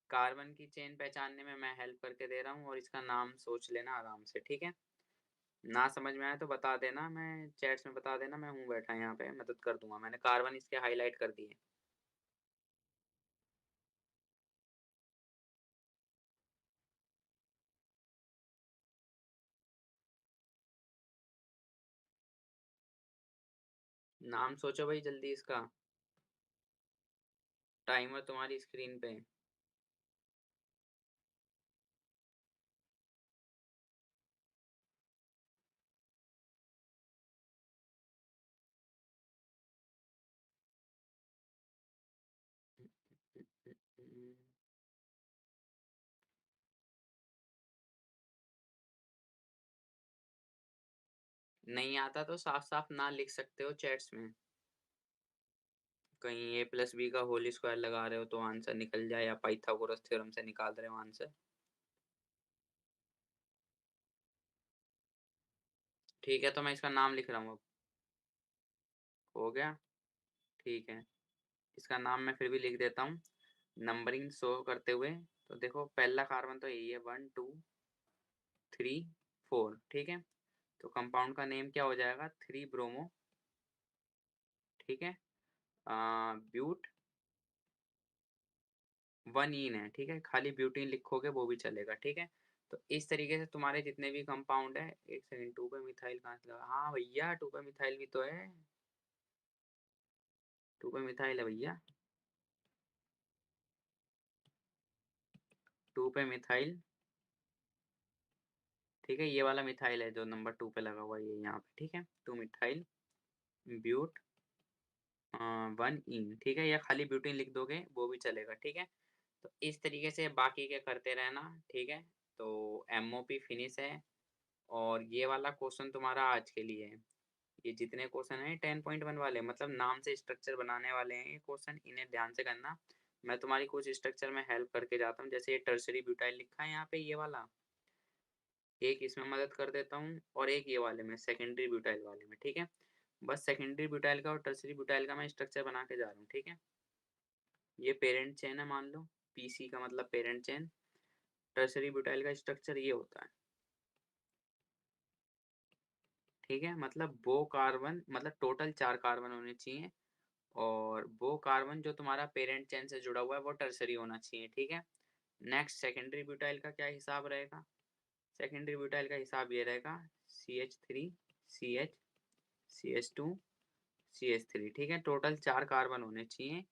कार्बन की चेन पहचानने में मैं हेल्प करके दे रहा हूँ, और इसका नाम सोच लेना आराम से। ठीक है, ना समझ में आए तो बता देना, मैं चैट्स में बता देना, मैं हूँ बैठा यहाँ पे, मदद कर दूंगा। मैंने कार्बन इसके हाईलाइट कर दिए। नाम सोचो भाई जल्दी इसका, टाइमर तुम्हारी स्क्रीन पे। नहीं आता तो साफ-साफ ना लिख सकते हो चैट्स में। कहीं ए प्लस बी का होल स्क्वायर लगा रहे हो तो आंसर निकल जाए या पाइथागोरस थ्योरम से निकाल रहे हो आंसर। ठीक है, तो मैं इसका नाम लिख रहा हूँ अब। हो गया? ठीक है। इसका नाम मैं फिर भी लिख देता हूँ, नंबरिंग शो करते हुए। तो देखो पहला कार्बन तो यही है 1, 2, 3, 4 ठीक है? तो कंपाउंड का नेम क्या हो जाएगा 3 ब्रोमो ठीक है? ब्यूट 1 ईन है, ठीक है? खाली ब्यूटीन लिखोगे वो भी चलेगा, ठीक है? तो इस तरीके से तुम्हारे जितने भी कंपाउंड है, 1 सेकंड 2 पे मिथाइल कहाँ से लगा? हाँ भैया 2 पे मिथाइल भी तो है। 2 पे मिथाइल है भैया। 2 पे मिथाइल ठीक है? ये वाला मिथाइल है जो नंबर 2 पे लगा हुआ है, ये यहाँ पे, ठीक है? 2 मिथाइल ब्यूट 1 ईन ठीक है? या खाली ब्यूटीन लिख दोगे वो भी चलेगा, ठीक है? तो इस तरीके से बाकी के करते रहना, ठीक है? तो एमओपी फिनिश है और ये वाला क्वेश्चन तुम्हारा आज के लिए है। ये जितने क्वेश्चन हैं 10.1 वाले मतलब नाम से स्ट्रक्चर बनाने वाले हैं ये क्वेश्चन, इन्हें ध्यान से करना। मैं तुम्हारी कुछ स्ट्रक्चर में हेल्प करके जाता हूँ, जैसे ये टर्शरी ब्यूटाइल लिखा है यहाँ पे ये वाला, एक इसमें मदद कर देता हूँ और एक ये वाले में सेकेंडरी ब्यूटाइल वाले में, ठीक है? बस सेकेंडरी ब्यूटाइल का और टर्शरी ब्यूटाइल का मैं स्ट्रक्चर बना के जा रहा हूँ, ठीक है? ये पेरेंट चेन है मान लो, पीसी का मतलब पेरेंट चेन, टर्शरी ब्यूटाइल का स्ट्रक्चर ये होता है, ठीक है? मतलब वो कार्बन मतलब टोटल 4 कार्बन होने चाहिए और वो कार्बन जो तुम्हारा पेरेंट चेन से जुड़ा हुआ है वो टर्सरी होना चाहिए, ठीक है? नेक्स्ट सेकेंडरी ब्यूटाइल का क्या हिसाब रहेगा? सेकेंडरी ब्यूटाइल का हिसाब ये रहेगा CH3 CH CH2 CH3 ठीक है? टोटल 4 कार्बन होने चाहिए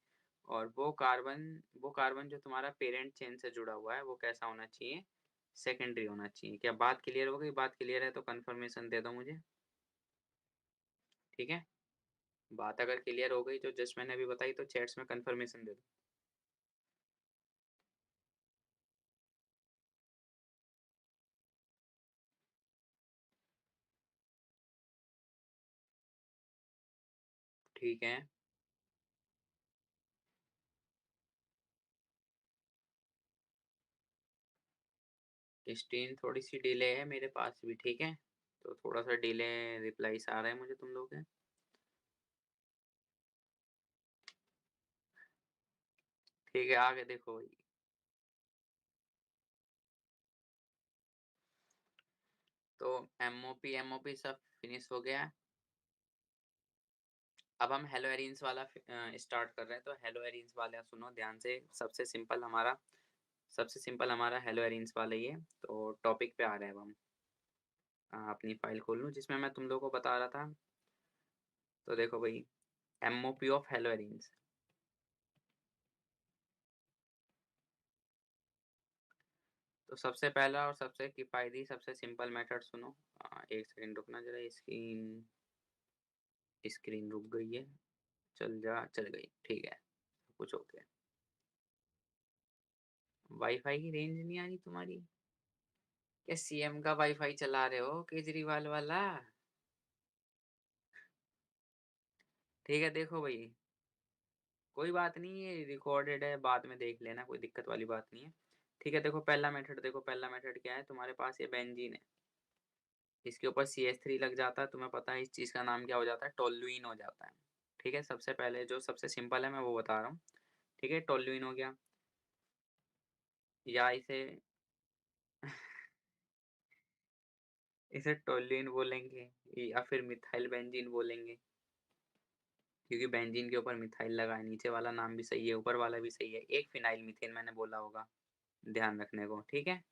और वो कार्बन जो तुम्हारा पेरेंट चेन से जुड़ा हुआ है वो कैसा होना चाहिए? सेकेंडरी होना चाहिए। क्या बात क्लियर हो गई? बात क्लियर है तो कन्फर्मेशन दे दो मुझे, ठीक है? बात अगर क्लियर हो गई जो जस्ट मैंने अभी बताई तो चैट्स में कन्फर्मेशन दे दो। ठीक है। स्टीन थोड़ी-सी डिले है मेरे पास भी, ठीक है? तो थोड़ा-सा डिले रिप्लाईज़ आ रहे हैं मुझे तुम लोगों के। ठीक है, आगे देखो भाई। तो एमओपी सब फिनिश हो गया है। अब हम हेलो एरिन्स वाला स्टार्ट कर रहे हैं, तो हेलो एरिन्स वाला सुनो ध्यान से, सबसे सिंपल हमारा हेलो एरिन्स वाला ही है। तो टॉपिक पे आ रहे हैं अब हम। अपनी फाइल खोल लूँ जिसमें मैं तुम लोगों को बता रहा था। तो देखो भाई, एमओपी ऑफ हेलो एरिन्स। तो सबसे पहला और सबसे किफ़ायती, सबसे सिंपल मेथड सुनो। 1 सेकंड रुकना ज़रा, स्क्रीन रुक गई है। चल गई, ठीक है, सब कुछ ओके। वाईफ़ाई की रेंज नहीं आ रही तुम्हारी? क्या सीएम का वाईफ़ाई चला रहे हो केजरीवाल वाला? ठीक है, देखो भई, कोई बात नहीं ये रिकॉर्डेड है, बाद में देख लेना, कोई दिक्कत वाली बात नहीं है। ठीक है, देखो पहला मेथड क्या है, तुम्हारे पास ये बेंजीन है, इसके ऊपर CH3 लग जाता है, तुम्हें पता है इस चीज़ का नाम क्या हो जाता है? टोल्यूइन हो जाता है। ठीक है, सबसे पहले जो सबसे सिंपल है मैं वो बता रहा हूँ। ठीक है, टोल्यूइन हो गया या इसे इसे टोल्यूइन बोलेंगे या फिर मिथाइल बेंजीन बोलेंगे, क्योंकि बेंजीन के ऊपर मिथाइल लगा है। नीचे वाला नाम भी सही है, ऊपर वाला भी सही है। एक फिनाइल मीथेन मैंने बोला होगा, ध्यान रखने को, ठीक है?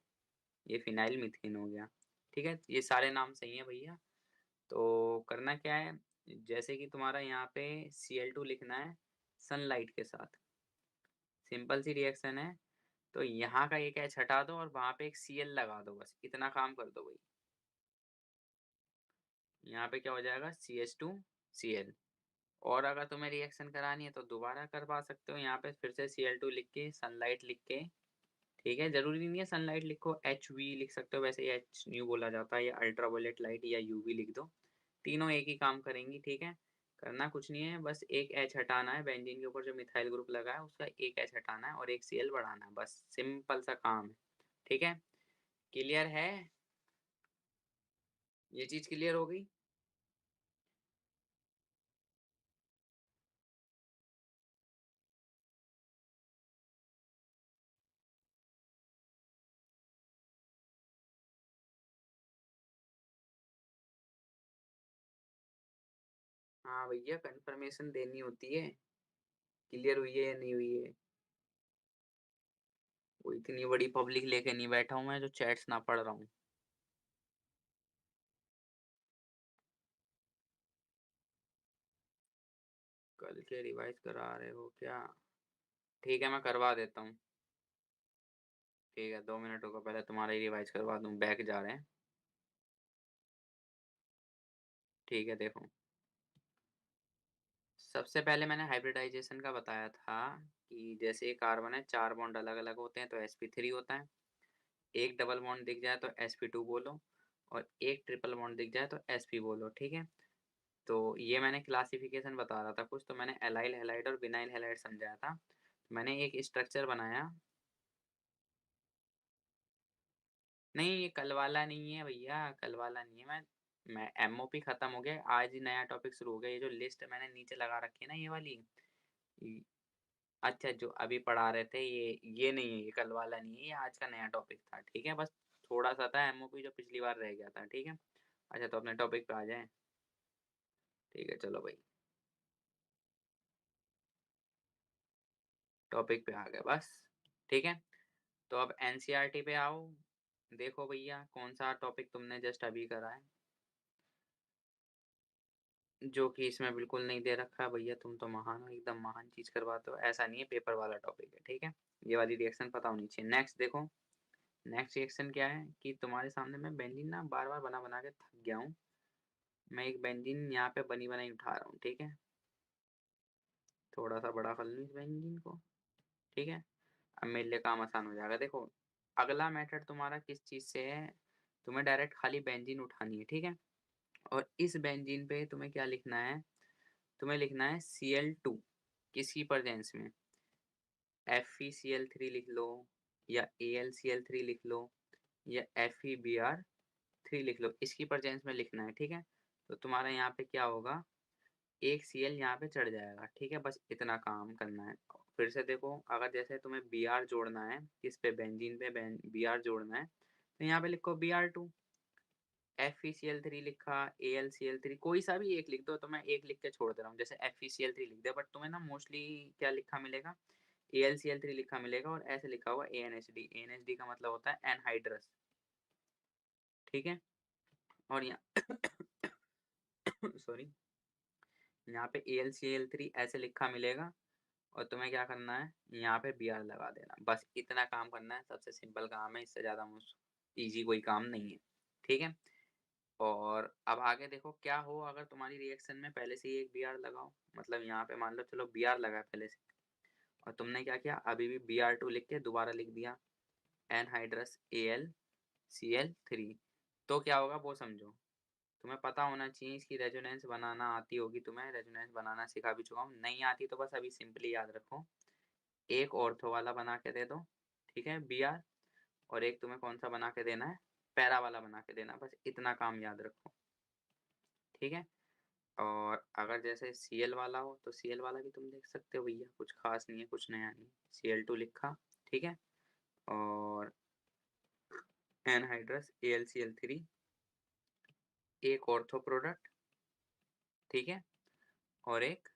ये फिनाइल मीथेन हो गया, ठीक है? ये सारे नाम सही हैं भैया। तो करना क्या है, जैसे कि तुम्हारा यहाँ पे Cl2 लिखना है सनलाइट के साथ, सिंपल सी रिएक्शन है। तो यहाँ का एक H हटा दो और वहाँ पे एक Cl लगा दो, बस इतना काम कर दो भाई। यहाँ पे क्या हो जाएगा CH2Cl। और अगर तुम्हें रिएक्शन करानी है तो दोबारा करवा सकते हो, यहाँ पे फिर से Cl2 लिख के सनलाइट लिख के, ठीक है? ज़रूरी नहीं है सनलाइट लिखो, HV लिख सकते हो, वैसे ही एच न्यू बोला जाता है, या अल्ट्रावायलेट लाइट या यूवी लिख दो, तीनों एक ही काम करेंगी, ठीक है? करना कुछ नहीं है, बस एक एच हटाना है, बेंजीन के ऊपर जो मिथाइल ग्रुप लगा है उसका एक एच हटाना है और एक सीएल बढ़ाना है, बस सिंपल सा काम है, ठीक है? क्लियर है? ये चीज़ क्लियर हो गई? हाँ भैया, कन्फर्मेशन देनी होती है, क्लियर हुई है या नहीं हुई है। वो इतनी बड़ी पब्लिक लेके नहीं बैठा हूँ मैं जो चैट्स ना पढ़ रहा हूँ। कल के रिवाइज़ करा रहे हो क्या? ठीक है, मैं करवा देता हूँ। ठीक है, 2 मिनट रुको, पहले तुम्हारा ही रिवाइज़ करवा दूँ, बैक जा रहे हैं। ठीक है, देखो। सबसे पहले मैंने हाइब्रिडाइजेशन का बताया था कि जैसे ये कार्बन है, 4 बॉन्ड अलग-अलग होते हैं तो sp3 होता है। एक डबल बॉन्ड दिख जाए तो sp2 बोलो और एक ट्रिपल बॉन्ड दिख जाए तो sp बोलो, ठीक है? तो ये मैंने क्लासिफिकेशन बता रहा था कुछ, तो मैंने एलाइल हैलाइड और विनाइल हैलाइड समझाया था। मैंने एक स्ट्रक्चर बनाया। नहीं, ये कल वाला नहीं है भैया, कल वाला नहीं है। मैं एमओपी खत्म हो गया, आज ही नया टॉपिक शुरू हो गया। ये जो लिस्ट मैंने नीचे लगा रखी है ना, ये वाली, इ अच्छा, जो अभी पढ़ा रहे थे ये नहीं है, ये कल वाला नहीं है, ये आज का नया टॉपिक था, ठीक है? बस थोड़ा-सा था एमओपी जो पिछली बार रह गया था, ठीक है? अच्छा, तो अपने टॉपिक पे आ जाएँ। ठीक है, चलो भाई, टॉपिक पे आ गए बस, ठीक है? तो अब एनसीईआरटी पे आओ। देखो भैया, कौन-सा टॉपिक तुमने जस्ट अभी करा है, जो कि इसमें बिल्कुल नहीं दे रखा है। भैया तुम तो महान हो, एकदम महान चीज़ करवाते हो। ऐसा नहीं है, पेपर वाला टॉपिक है, ठीक है? ये वाली रिएक्शन पता होनी चाहिए। नेक्स्ट देखो, नेक्स्ट रिएक्शन क्या है कि तुम्हारे सामने मैं बेंजीन ना बार-बार बना-बना के थक गया हूँ। मैं एक बेंजीन यहाँ पे बनी-बनाई उठा रहा हूँ, ठीक है? थोड़ा-सा बड़ा कर लूँ इस बेंजीन को, ठीक है? अब मेरे लिए काम आसान हो जाएगा। देखो, अगला मेथड तुम्हारा किस चीज़ से है, तुम्हें डायरेक्ट खाली बेंजीन उठानी है, ठीक है? और इस बेंजीन पे तुम्हें क्या लिखना है, तुम्हें लिखना है Cl2, किसकी प्रेजेंस में? FeCl3 लिख लो या AlCl3 लिख लो या FeBr3 लिख लो, इसकी प्रेजेंस में लिखना है, ठीक है? तो तुम्हारा यहाँ पे क्या होगा, एक Cl यहाँ पे चढ़ जाएगा, ठीक है? बस इतना काम करना है। फिर से देखो, अगर जैसे तुम्हें Br जोड़ना है, किस पे, बेंजीन पे Br जोड़ना है, तो यहाँ पे लिखो Br2। FeCl3 लिखा, AlCl3, कोई सा भी एक लिख दो, तो मैं एक लिख के छोड़ दे रहा हूँ, जैसे FeCl3 लिख दिया, बट तुम्हें ना मोस्टली क्या लिखा मिलेगा, AlCl3 लिखा मिलेगा और ऐसे लिखा होगा ANHD। ANHD का मतलब होता है एनहाइड्रस, ठीक है? और यहाँ सॉरी, यहाँ पे AlCl3 ऐसे लिखा मिलेगा और तुम्हें क्या करना है, यहाँ पे Br लगा देना, बस इतना काम करना है। सबसे सिंपल काम है, इससे ज़्यादा ईजी कोई काम नहीं है, ठीक है? और अब आगे देखो क्या हो, अगर तुम्हारी रिएक्शन में पहले से ही एक Br लगाओ, मतलब यहाँ पे मान लो चलो Br लगा है पहले से, और तुमने क्या किया, अभी भी Br2 लिख के दोबारा लिख दिया एनहाइड्रस AlCl3, तो क्या होगा वो समझो। तुम्हें पता होना चाहिए इसकी रेजोनेंस बनाना आती होगी तुम्हें, रेजोनेंस बनाना सिखा भी चुका हूँ। नहीं आती तो बस अभी सिंपली याद रखो, एक ऑर्थो वाला बना के दे दो, ठीक है, Br, और एक तुम्हें कौन सा बना के देना है, पैरा वाला बना के देना, बस इतना काम याद रखो, ठीक है? और अगर जैसे Cl वाला हो तो Cl वाला भी तुम देख सकते हो भैया, कुछ खास नहीं है, कुछ नया नहीं है। Cl2 लिखा, ठीक है? और एनहाइड्रस AlCl3, एक ऑर्थो प्रोडक्ट, ठीक है? और एक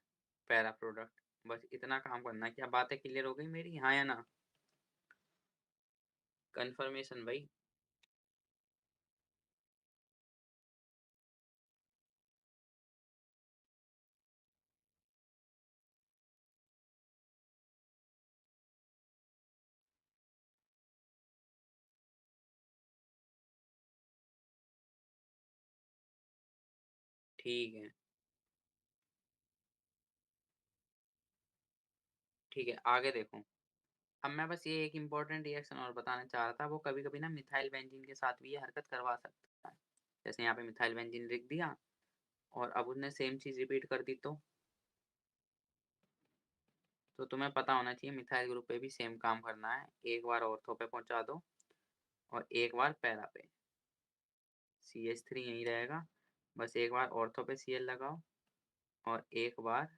पैरा प्रोडक्ट, बस इतना काम करना है। क्या बातें क्लियर हो गई मेरी, हाँ या ना? कंफर्मेशन भाई। ठीक है, ठीक है, आगे देखो। अब मैं बस ये एक इम्पोर्टेंट रिएक्शन और बताना चाह रहा था, वो कभी-कभी ना मिथाइल बेंजीन के साथ भी ये हरकत करवा सकता है। जैसे यहाँ पे मिथाइल बेंजीन लिख दिया, और अब उसने सेम चीज़ रिपीट कर दी तो तुम्हें पता होना चाहिए मिथाइल ग्रुप पे भी सेम काम करना है। एक बार ऑर्थो पे पहुँचा दो और एक बार पैरा पे। CH3 यहीं रहेगा, बस एक बार ऑर्थो पे Cl लगाओ और एक बार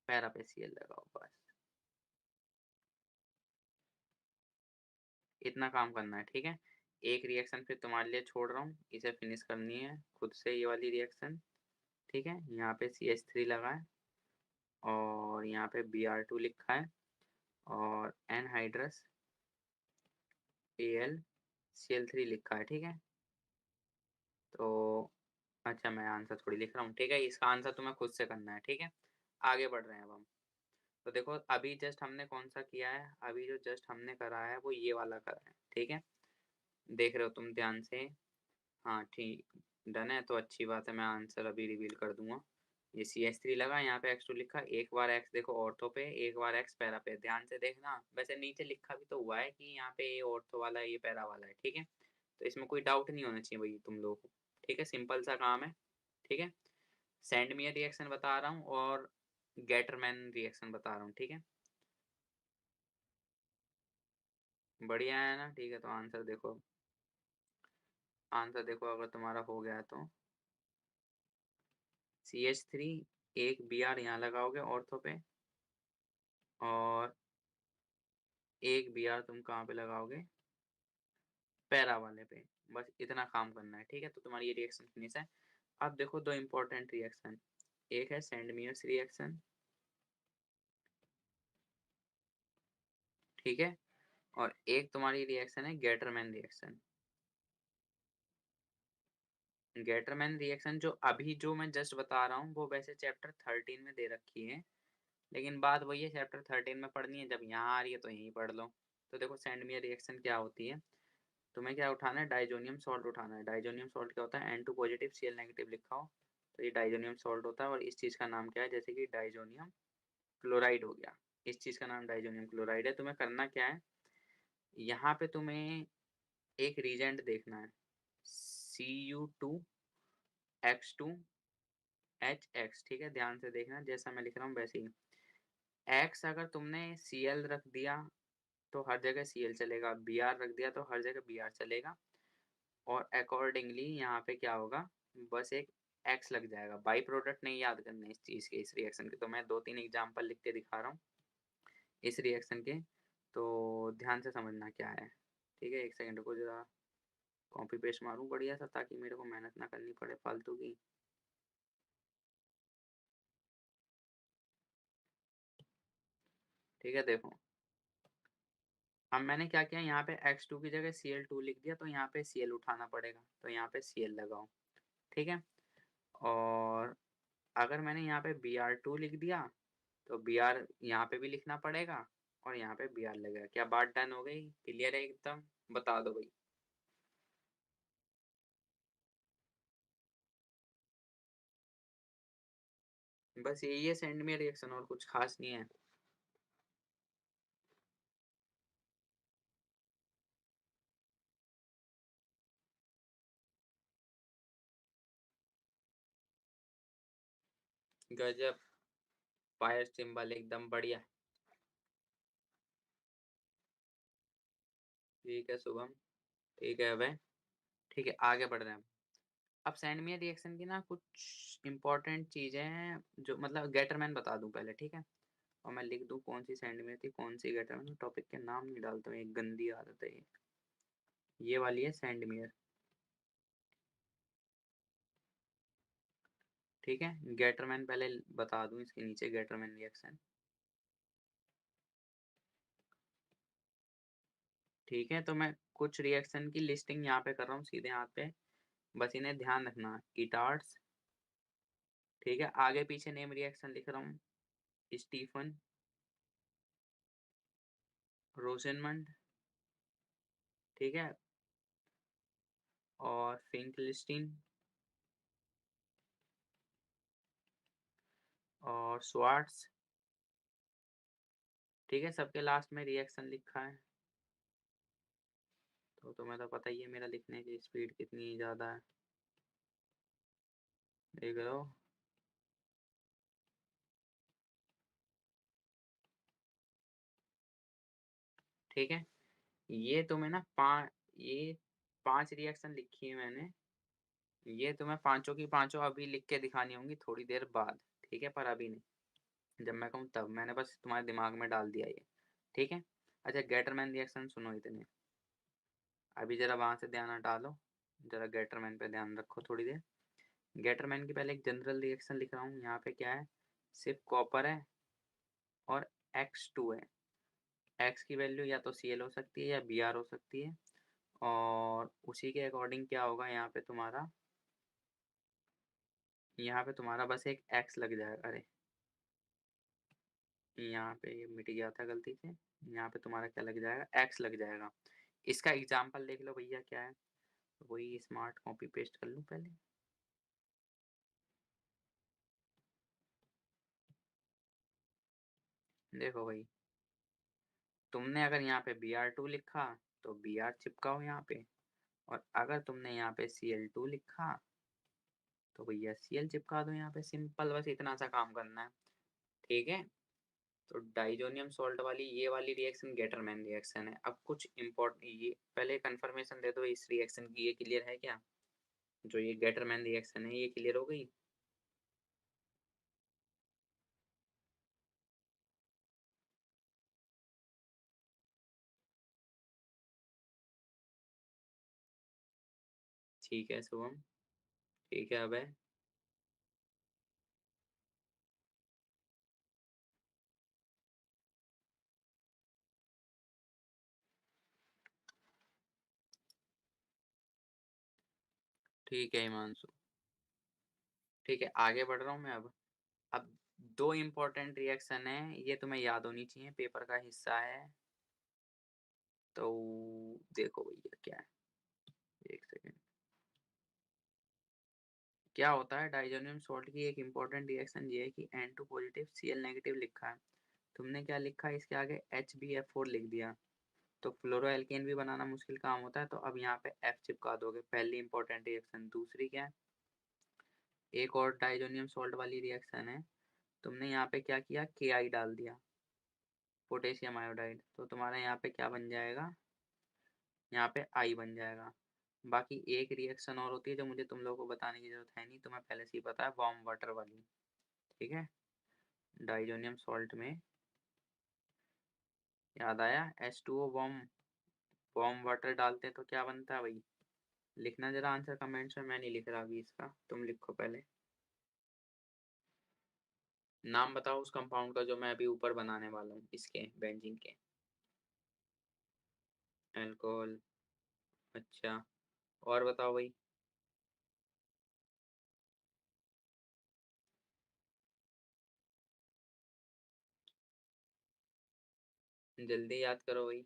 पैरा पे Cl लगाओ, बस इतना काम करना है, ठीक है। एक रिएक्शन फिर तुम्हारे लिए छोड़ रहा हूँ, इसे फिनिश करनी है खुद से ये वाली रिएक्शन, ठीक है। यहाँ पे CH3 लगा है और यहाँ पे Br2 लिखा है और एनहाइड्रस AlCl3 लिखा है, ठीक है। तो अच्छा, मैं आंसर थोड़ी लिख रहा हूँ, ठीक है। इसका आंसर तुम्हें खुद से करना है, ठीक है। आगे बढ़ रहे हैं अब हम। तो देखो अभी जस्ट हमने कौन सा किया है, अभी जो जस्ट हमने करा है वो ये वाला करा है, ठीक है। देख रहे हो तुम ध्यान से? हाँ ठीक, डन है। तो अच्छी बात है, मैं आंसर अभी रिवील कर दूंगा। ये CH3 लगा, यहाँ पे X2 लिखा, एक बार X देखो ऑर्थो पे, एक बार X पैरा पे। ध्यान से देखना, वैसे नीचे लिखा भी तो हुआ है कि यहाँ पे ये ऑर्थो वाला है, ये पैरा वाला है, ठीक है। तो इसमें कोई डाउट नहीं होना चाहिए भाई तुम लोगों को, ठीक है। सिंपल सा काम है, ठीक है। सेंड मी रिएक्शन बता रहा हूँ और गेटरमैन रिएक्शन बता रहा हूँ, ठीक है। बढ़िया है ना, ठीक है। तो आंसर देखो, आंसर देखो अगर तुम्हारा हो गया तो CH3, एक Br यहाँ लगाओगे ऑर्थो पे और एक Br तुम कहाँ पे लगाओगे, पैरा वाले पे। बस इतना काम करना है, ठीक है। तो तुम्हारी ये रिएक्शन फिनिश है। अब देखो दो इंपॉर्टेंट रिएक्शन, एक है सेंड मीयर्स रिएक्शन, ठीक है, और एक तुम्हारी रिएक्शन है गेटरमैन रिएक्शन। गेटरमैन रिएक्शन जो अभी जो मैं जस्ट बता रहा हूँ वो वैसे चैप्टर 13 में दे रखी है, लेकिन बात वही है, चैप्टर 13 में पढ़नी है, जब यहाँ आ रही है तो यहीं पढ़ लो। तो देखो सेंड मी रिएक्शन क्या होती है, तुम्हें क्या उठाना है, डाइजोनियम सॉल्ट उठाना है। डाइजोनियम सॉल्ट क्या होता है, N2 पॉजिटिव Cl नेगेटिव लिखा हो तो ये डाइजोनियम सॉल्ट होता है। और इस चीज़ का नाम क्या है, जैसे कि डाइजोनियम क्लोराइड हो गया, इस चीज़ का नाम डाइजोनियम क्लोराइड है। तुम्हें करना क्या है, यहाँ पे तुम्हें एक रीजेंट देखना है, Cu2X2HX, ठीक है। ध्यान से देखना, जैसा मैं लिख रहा हूँ वैसे ही। X अगर तुमने Cl रख दिया तो हर जगह Cl चलेगा, Br रख दिया तो हर जगह Br चलेगा, और अकॉर्डिंगली यहाँ पे क्या होगा, बस एक X लग जाएगा। बाई प्रोडक्ट नहीं याद करना इस चीज़ के, इस रिएक्शन के। तो मैं दो तीन एग्जाम्पल लिख के दिखा रहा हूँ इस रिएक्शन के, तो ध्यान से समझना क्या है, ठीक है। एक सेकंड को जरा कॉपी पेस्ट मारूँ बढ़िया सा, ताकि मेरे को मेहनत ना करनी पड़े फालतू की। ठीक है, देखो अब मैंने क्या किया, यहाँ पे X2 की जगह Cl2 लिख दिया, तो यहाँ पे Cl उठाना पड़ेगा, तो यहाँ पे Cl लगाओ, ठीक है। और अगर मैंने यहाँ पे Br2 लिख दिया तो Br यहाँ पे भी लिखना पड़ेगा और यहाँ पे Br लगेगा। क्या बात डन हो गई, क्लियर है एकदम? बता दो भाई। बस यही है सेंड में रिएक्शन, और कुछ खास नहीं है। गजब, फायर सिंबल एकदम बढ़िया। ठीक है शुभम, ठीक है अभय, ठीक है आगे बढ़ रहे हैं। अब सेंड मी रिएक्शन की ना कुछ इंपॉर्टेंट चीजें हैं, जो मतलब गेटरमैन बता दूं पहले, ठीक है। और मैं लिख दूं कौन सी सेंड में थी, कौन सी गेटरमैन, टॉपिक के नाम नहीं डालता हूँ, एक गंदी आदत है ये वाली है सेंड मी, ठीक है। गेटरमैन पहले बता दूं, इसके नीचे गेटरमैन रिएक्शन, ठीक है। तो मैं कुछ रिएक्शन की लिस्टिंग यहाँ पे कर रहा हूँ सीधे हाथ पे, बस इन्हें ध्यान रखना। इटार्स, ठीक है, आगे पीछे नेम रिएक्शन लिख रहा हूँ। स्टीफन, रोसेनमंड, ठीक है, और फिंकलिस्टीन और स्वार्ट्स, ठीक है। सबके लास्ट में रिएक्शन लिखा है, तो तुम्हें तो पता ही है मेरा लिखने की स्पीड कितनी ज़्यादा है। देख लो। ठीक है, ये तुम्हें ना ये 5 रिएक्शन लिखी है मैंने। ये तुम्हें पाँचों की पाँचों अभी लिख के दिखानी होंगी थोड़ी देर बाद, ठीक है? पर अभी नहीं, जब मैं कहूँ तब। मैंने बस तुम्हारे दिमाग में डाल दिया ये, ठीक है? अच्छा, गेटरमैन रिएक्शन सुनो इतने। अभी ज़रा वहाँ से ध्यान हटा लो, ज़रा गेटरमैन पे ध्यान रखो थोड़ी देर। गेटरमैन की पहले एक जनरल रिएक्शन लिख रहा हूँ, यहाँ पे क्या है? सिर्फ कॉपर है और X2 है। X की वैल्यू या तो Cl हो सकती है या Br हो सकती है, और उसी के अकॉर्डिंग क्या होगा यहाँ पे तुम्हारा बस एक X लग जाएगा। अरे, यहाँ पे ये मिट गया था गलती से। यहाँ पे तुम्हारा क्या लग जाएगा? X लग जाएगा। इसका एग्जाम्पल देख लो भैया क्या है। वही स्मार्ट कॉपी पेस्ट कर लूँ पहले। देखो भाई, तुमने अगर यहाँ पे Br2 लिखा तो Br चिपकाओ यहाँ पे, और अगर तुमने यहाँ पे Cl2 लिखा तो भैया Cl चिपका दो यहाँ पे। सिंपल, बस इतना सा काम करना है, ठीक है? तो डाइजोनियम सॉल्ट वाली ये वाली रिएक्शन गेटरमैन रिएक्शन है। अब कुछ इम्पोर्टेंट, ये पहले कंफर्मेशन दे दो इस रिएक्शन की, ये क्लियर है क्या? जो ये गेटरमैन रिएक्शन है ये क्लियर हो गई? ठीक है शुभम, ठीक है अभय। ठीक है हिमांशु, ठीक है आगे बढ़ रहा हूँ मैं अब 2 इम्पोर्टेंट रिएक्शन है, ये तुम्हें याद होनी चाहिए, पेपर का हिस्सा है। तो देखो भैया क्या है, एक सेकेंड। क्या होता है डाइजोनियम सॉल्ट की एक इम्पोर्टेंट रिएक्शन ये है कि N2 पॉजिटिव Cl नेगेटिव लिखा है, तुमने क्या लिखा है इसके आगे? HbF4 लिख दिया। तो फ्लोरोएल्केन भी बनाना मुश्किल काम होता है, तो अब यहाँ पे F चिपका दोगे। पहली इंपॉर्टेंट रिएक्शन। दूसरी क्या है? एक और डाइजोनियम सॉल्ट वाली रिएक्शन है, तुमने यहाँ पे क्या किया? Ki डाल दिया, पोटेशियम आयोडाइड। तो तुम्हारा यहाँ पे क्या बन जाएगा? यहाँ पे I बन जाएगा। बाकी एक रिएक्शन और होती है जो मुझे तुम लोगों को बताने की जरूरत है नहीं, तुम्हें पहले से ही पता है, वार्म वाटर वाली, ठीक है? डाइजोनियम सॉल्ट में याद आया, H2O वार्म, वार्म वाटर डालते हैं तो क्या बनता है भाई? लिखना जरा आंसर कमेंट्स में, मैं नहीं लिख रहा अभी इसका, तुम लिखो पहले। नाम बताओ उस कंपाउंड का जो मैं अभी ऊपर बनाने वाला हूँ, इसके बेंजीन के। अल्कोहल। अच्छा, और बताओ भाई। जल्दी याद करो भाई।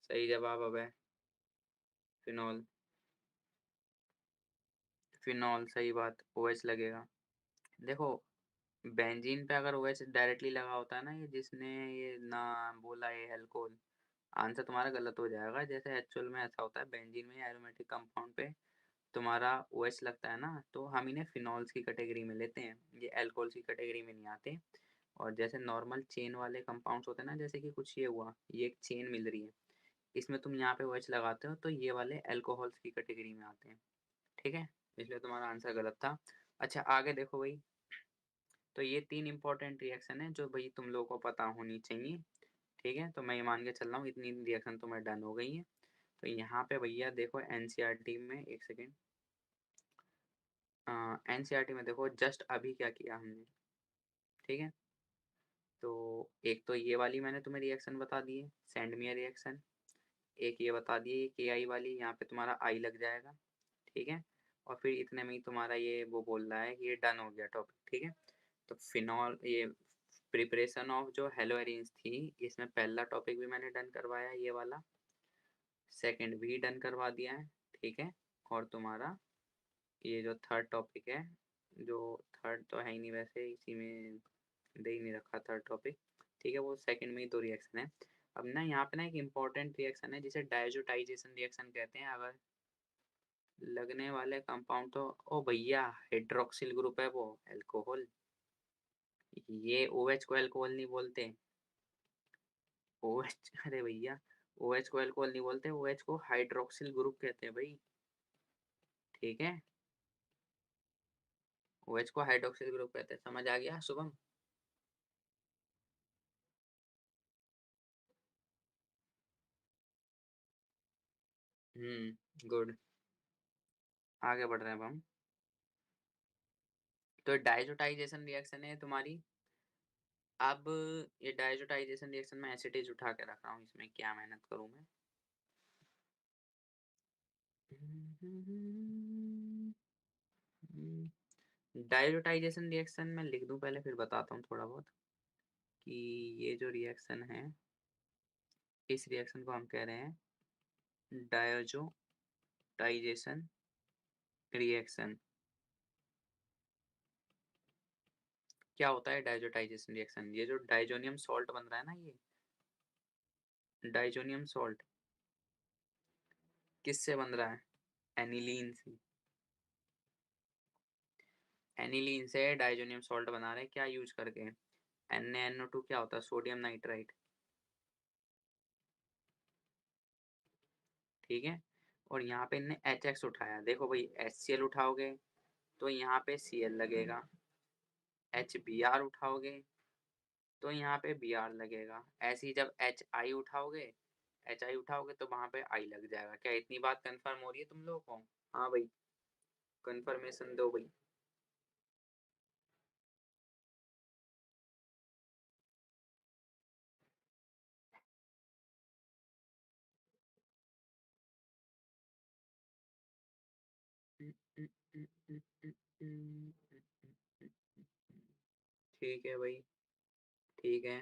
सही जवाब अब है फिनॉल। फिनॉल सही बात, OH लगेगा। देखो, बेंजीन पे अगर OH डायरेक्टली लगा होता है ना, ये जिसने ये ना बोला ये अल्कोहल, आंसर तुम्हारा गलत हो जाएगा। जैसे एक्चुअल में ऐसा होता है, बेंजीन में एरोमेटिक कंपाउंड पे तुम्हारा OH लगता है ना, तो हम इन्हें फिनॉल्स की कैटेगरी में लेते हैं, ये अल्कोहल की कैटेगरी में नहीं आते। और जैसे नॉर्मल चेन वाले कंपाउंड्स होते हैं ना, जैसे कि कुछ ये हुआ, ये एक चेन मिल रही है, इसमें तुम यहाँ पे OH लगाते हो तो ये वाले अल्कोहल्स की कैटेगरी में आते हैं, ठीक है? इसलिए तुम्हारा आंसर गलत था। अच्छा आगे देखो भाई, तो ये 3 इंपॉर्टेंट रिएक्शन है जो भाई तुम लोगों को पता होनी चाहिए, ठीक है? तो मैं ये मान के चल रहा हूँ इतनी रिएक्शन तुम्हें डन हो गई है। तो यहाँ पे भैया देखो एनसीईआरटी में, एक सेकेंड, एनसीईआरटी में देखो जस्ट अभी क्या किया हमने, ठीक है? तो एक तो ये वाली मैंने तुम्हें रिएक्शन बता दी है, सैंडमियर रिएक्शन। एक ये बता दिए, ये के आई वाली, यहाँ पे तुम्हारा आई लग जाएगा, ठीक है? और फिर इतने में ही तुम्हारा ये वो बोल रहा है कि ये डन हो गया टॉपिक, ठीक है? तो फिनॉल, ये प्रिपरेशन ऑफ जो हेलोएरिन्स थी, इसमें पहला टॉपिक भी मैंने डन करवाया ये वाला, सेकंड भी डन करवा दिया है, ठीक है? और तुम्हारा ये जो थर्ड टॉपिक है, जो थर्ड तो है ही नहीं वैसे, इसी में दे ही नहीं रखा थर्ड टॉपिक, ठीक है? वो सेकंड में ही दो रिएक्शन है। अब ना यहाँ पे ना एक इम्पॉर्टेंट रिएक्शन है जिसे डायजोटाइजेशन रिएक्शन कहते हैं। अगर लगने वाले कंपाउंड तो ओ भैया हाइड्रोक्सिल ग्रुप है वो अल्कोहल। ये OH को अल्कोहल नहीं बोलते। OH अरे भैया OH को अल्कोहल नहीं बोलते, OH को हाइड्रोक्सिल ग्रुप कहते हैं भाई। ठीक है, OH को हाइड्रोक्सिल ग्रुप कहते हैं। समझ आ गया शुभम? गुड। आगे बढ़ रहे हैं अब हम। तो डाइजोटाइजेशन रिएक्शन है तुम्हारी। अब ये डाइजोटाइजेशन रिएक्शन में एसिटेज उठा के रख रहा हूँ, इसमें क्या मेहनत करूँ मैं। डाइजोटाइजेशन रिएक्शन में लिख दूं पहले, फिर बताता हूँ थोड़ा बहुत कि ये जो रिएक्शन है, इस रिएक्शन को हम कह रहे हैं डायजोटाइजेशन रिएक्शन। क्या होता है डायजोटाइजेशन रिएक्शन? ये जो डाइजोनियम सॉल्ट बन रहा है ना, ये डाइजोनियम सॉल्ट किससे बन रहा है? एनिलीन से। एनिलीन से डाइजोनियम सॉल्ट बना रहे हैं, क्या यूज करके? NaNO2 क्या होता है? Sodium nitrite. ठीक है, और यहाँ पे इनने HX उठाया। देखो भाई HCl उठाओगे तो यहाँ पे Cl लगेगा, HBr उठाओगे तो यहाँ पे Br लगेगा। ऐसे ही जब HI उठाओगे तो वहां पे I लग जाएगा। क्या इतनी बात कंफर्म हो रही है तुम लोगों को? हाँ भाई, कंफर्मेशन दो भाई। ठीक है भाई, ठीक है।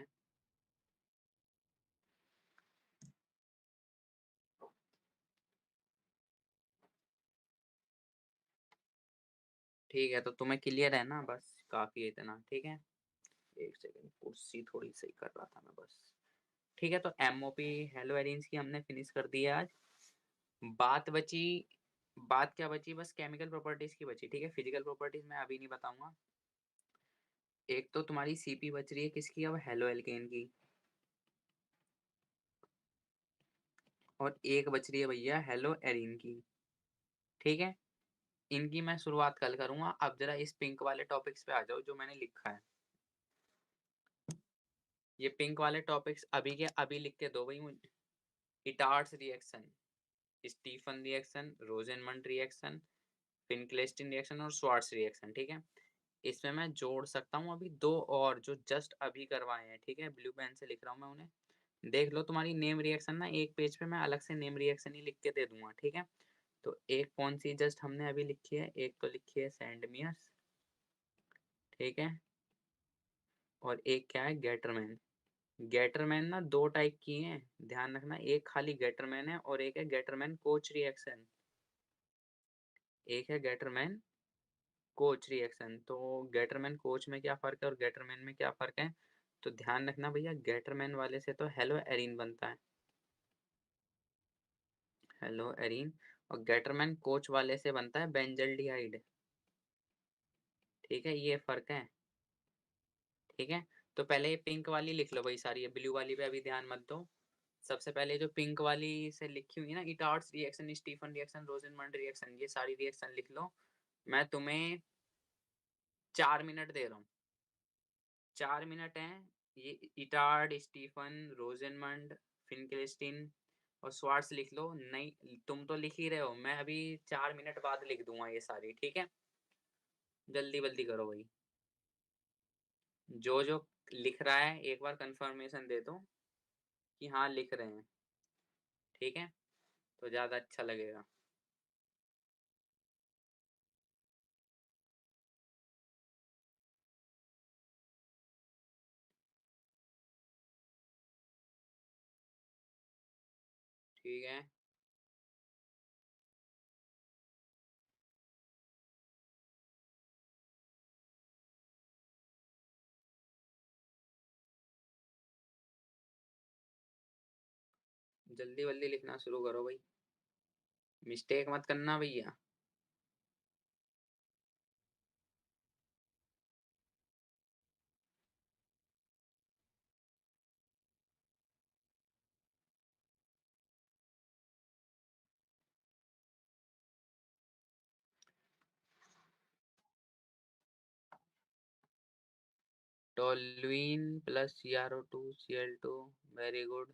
ठीक है, तो तुम्हें क्लियर है ना? बस काफी है इतना। ठीक है, एक सेकंड, कुर्सी थोड़ी सही कर रहा था मैं बस। ठीक है, तो MOP हेलो एरेंज की हमने फिनिश कर दी है आज। बात बची, बात क्या बची? बस केमिकल प्रॉपर्टीज की बची। ठीक है, फिजिकल प्रॉपर्टीज मैं अभी नहीं बताऊंगा। एक तो तुम्हारी CP बच रही है किसकी? अब हेलो एल्केन की। और एक बच रही है भैया हेलो एरीन की। ठीक है, इनकी मैं शुरुआत कल करूंगा। अब जरा इस पिंक वाले टॉपिक्स पे आ जाओ जो मैंने लिखा है। ये पिंक वाले टॉपिक्स अभी के अभी लिख के दो भाई मुझे। Etard's reaction, Stephen reaction, Rosenmund reaction, Finkelstein reaction और स्वार्ट्स रिएक्शन। ठीक है, इसमें मैं जोड़ सकता हूँ अभी दो और जो जस्ट अभी करवाए हैं। ठीक है, ब्लू पेन से लिख रहा हूँ मैं उन्हें। देख लो तुम्हारी नेम रिएक्शन ना, एक पेज पे मैं अलग से नेम रिएक्शन ही लिख के दे दूंगा। ठीक है, तो एक कौन सी जस्ट हमने अभी लिखी है? एक तो लिखी है सैंडमियर्स। ठीक है, और एक क्या है? गेटरमैन। गेटरमैन ना दो टाइप की हैं, ध्यान रखना। एक खाली गेटरमैन है और एक है गेटरमैन कोच रिएक्शन। एक है गेटरमैन कोच रिएक्शन। तो गेटरमैन कोच में क्या फर्क है और गेटरमैन में क्या फर्क है? तो ध्यान रखना भैया, गेटरमैन वाले से तो हेलो एरीन बनता है, हेलो एरीन। और गेटरमैन कोच वाले से बनता है बेंजल्डिहाइड। ठीक है, ये फर्क है। ठीक है, तो पहले ये पिंक वाली लिख लो भाई सारी, ये ब्लू वाली पे अभी ध्यान मत दो। सबसे पहले जो पिंक वाली से लिखी हुई है ना, इटार्ड्स reaction, Stephen reaction, Rosenmund reaction, ये सारी रिएक्शन लिख लो। मैं तुम्हें 4 मिनट दे रहा हूँ। 4 मिनट है। ये इटार्ड, स्टीफन, रोजेनमंड, फिनकेल्स्टीन और स्वार्ट्स लिख लो। नहीं तुम तो लिख ही रहे हो, मैं अभी 4 मिनट बाद लिख दूंगा ये सारी। ठीक है, जल्दी जल्दी करो भाई। जो जो लिख रहा है एक बार कंफर्मेशन दे दो कि हाँ लिख रहे हैं। ठीक है, तो ज्यादा अच्छा लगेगा। ठीक है, जल्दी जल्दी लिखना शुरू करो भाई, मिस्टेक मत करना भैया। Toluene plus CrO2 Cl2, very good.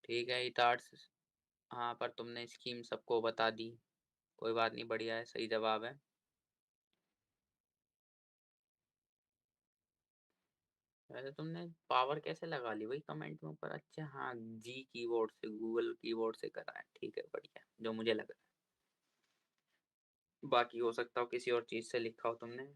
ठीक है इटार्स। हाँ पर तुमने स्कीम सबको बता दी, कोई बात नहीं, बढ़िया है, सही जवाब है। वैसे तुमने पावर कैसे लगा ली भाई कमेंट में ऊपर? अच्छा हाँ, जी कीबोर्ड से, गूगल कीबोर्ड से करा है, ठीक है बढ़िया, जो मुझे लग रहा है। बाकी हो सकता हो किसी और चीज से लिखा हो तुमने।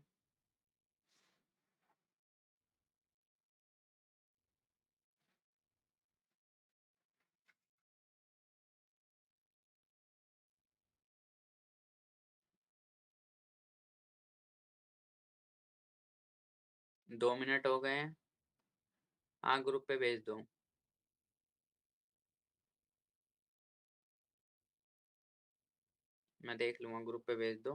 2 मिनट हो गए हैं। हाँ ग्रुप पे भेज दो। मैं देख लूंगा, ग्रुप पे भेज दो।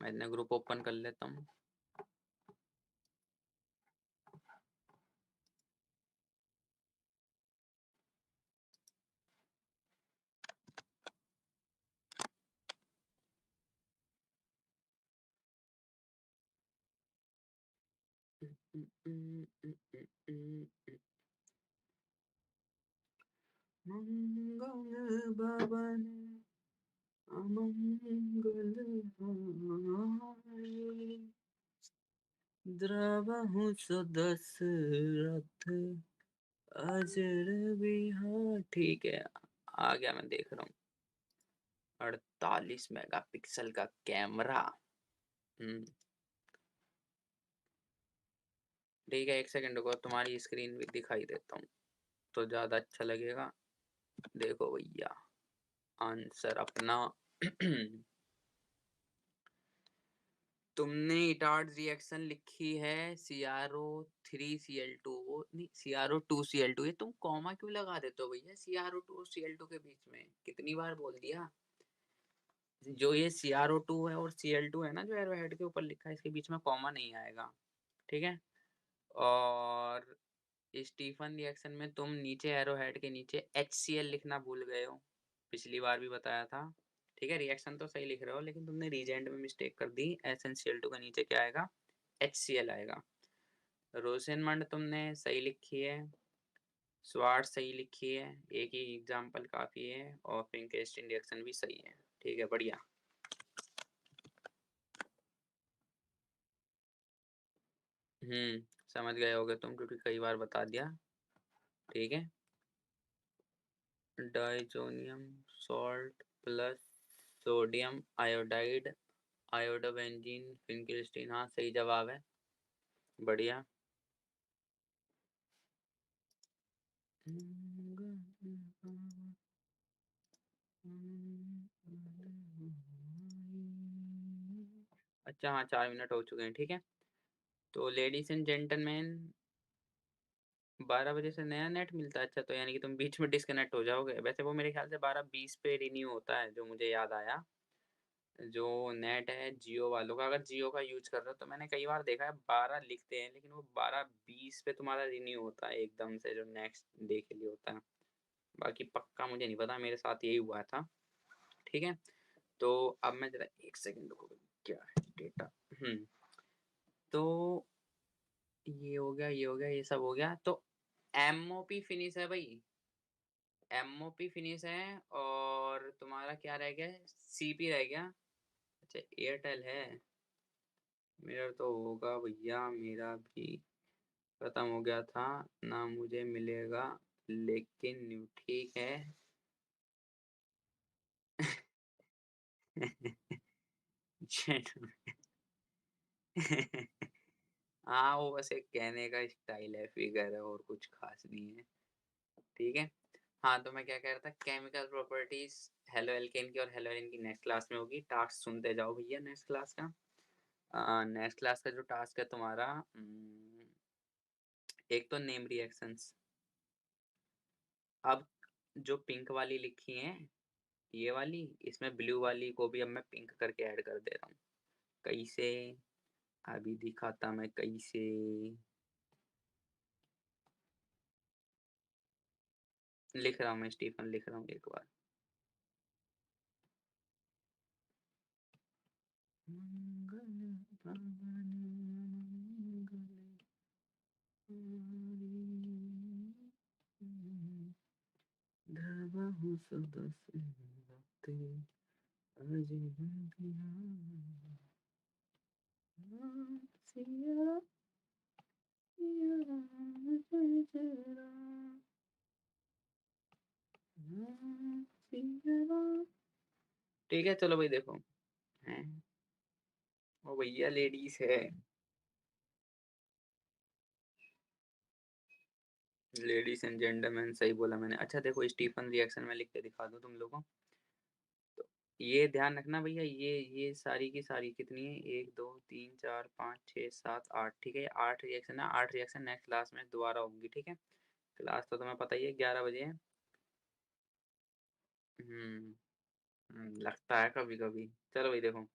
मैं इतना ग्रुप ओपन कर लेता हूँ। मंगल भवन अमंगल हारी, द्रवहु सुदशरथ अजर बिहार। ठीक है, आ गया, मैं देख रहा हूँ। 48 मेगापिक्सल का कैमरा। ठीक है, एक सेकंड को तुम्हारी स्क्रीन भी दिखाई देता हूँ तो ज्यादा अच्छा लगेगा। देखो भैया, आंसर अपना। तुमने इटार्ड रिएक्शन लिखी है CrO3Cl2, वो नहीं CrO2Cl2। ये तुम कॉमा क्यों लगा देते हो भैया CrO2 और Cl2 के बीच में? कितनी बार बोल दिया। जो ये CrO2 है और Cl2 है ना, जो एरो हेड के ऊपर लिखा है, इसके बीच में कॉमा नहीं आएगा, ठीक है। और स्टीफन रिएक्शन में तुम नीचे एरो हेड के नीचे HCl लिखना भूल गए हो, पिछली बार भी बताया था। ठीक है, रिएक्शन तो सही लिख रहे हो, लेकिन तुमने रीजेंट में मिस्टेक कर दी। SnCl2 के नीचे क्या आएगा? HCl आएगा। रोसेनमंड तुमने सही लिखी है, स्वाट सही लिखी है, एक ही एग्जाम्पल काफी है, और फिंकेस्टीन रिएक्शन भी सही है। ठीक है बढ़िया। समझ गए होगे तुम, क्योंकि कई बार बता दिया। ठीक है, diazonium salt plus sodium iodide, iodobenzene, Finkelstein, हाँ सही जवाब है, बढ़िया। अच्छा हाँ, 4 मिनट हो चुके हैं, ठीक है। तो लेडीज एंड जेंटलमैन, 12 बजे से नया नेट मिलता है? अच्छा, तो यानी कि तुम बीच में डिस्कनेक्ट हो जाओगे। वैसे वो मेरे ख्याल से 12:20 पे रिन्यू होता है, जो मुझे याद आया। जो नेट है जियो वालों का, अगर जियो का यूज कर रहे हो तो मैंने कई बार देखा है 12 लिखते हैं, लेकिन वो 12:20 पे तुम्हारा रिन्यू होता है एकदम से, जो नेक्स्ट डे के लिए होता है। बाकी पक्का मुझे नहीं पता, मेरे साथ यही हुआ था। ठीक है, तो अब मैं जरा एक सेकंड रुको, क्या है डेटा। तो ये हो गया, ये हो गया, ये सब हो गया। तो MOP फिनिश है भाई, MOP फिनिश है। और तुम्हारा क्या रह गया? CP रह गया। अच्छा एयरटेल है। मेरा तो होगा भैया, मेरा भी खत्म हो गया था ना, मुझे मिलेगा, लेकिन ठीक है। हाँ वो बस एक कहने का स्टाइल है, फिगर है, और कुछ खास नहीं है। ठीक है। हाँ तो मैं क्या कह रहा था, केमिकल प्रॉपर्टीज हेलो एल्केन की और हेलो एल्केन की नेक्स्ट क्लास में होगी। टास्क सुनते जाओ भैया नेक्स्ट क्लास का। नेक्स्ट क्लास का जो टास्क है तुम्हारा, एक तो नेम रिएक्शंस। अब जो पिंक वाली लिखी है, ये वाली, इसमें ब्लू वाली को भी अब मैं पिंक करके ऐड कर दे रहा हूँ। कैसे? अभी दिखाता मैं कैसे। लिख रहा हूँ मैं स्टीफन, लिख रहा हूँ एक बार। मंगल भवन मंगल धरवाहु सदा सुंदरते अजय सिया सिया राम जय जय राम राम सिया राम। ठीक है चलो भाई देखो हैं, ओ भैया लेडीज है, लेडीज एंड जेंटलमैन सही बोला मैंने। अच्छा देखो स्टीफन रिएक्शन में लिख के दिखा दूं तुम लोगों को। तो ये ध्यान रखना भैया, ये सारी की सारी कितनी है, 1 2 3 4 5 6 7 8, ठीक है, 8 रिएक्शन है। 8 रिएक्शन नेक्स्ट क्लास में दोबारा होंगी, ठीक है। क्लास तो तुम्हें पता ही है 11 बजे है। हम्म लगता है कभी कभी। चलो भाई देखो,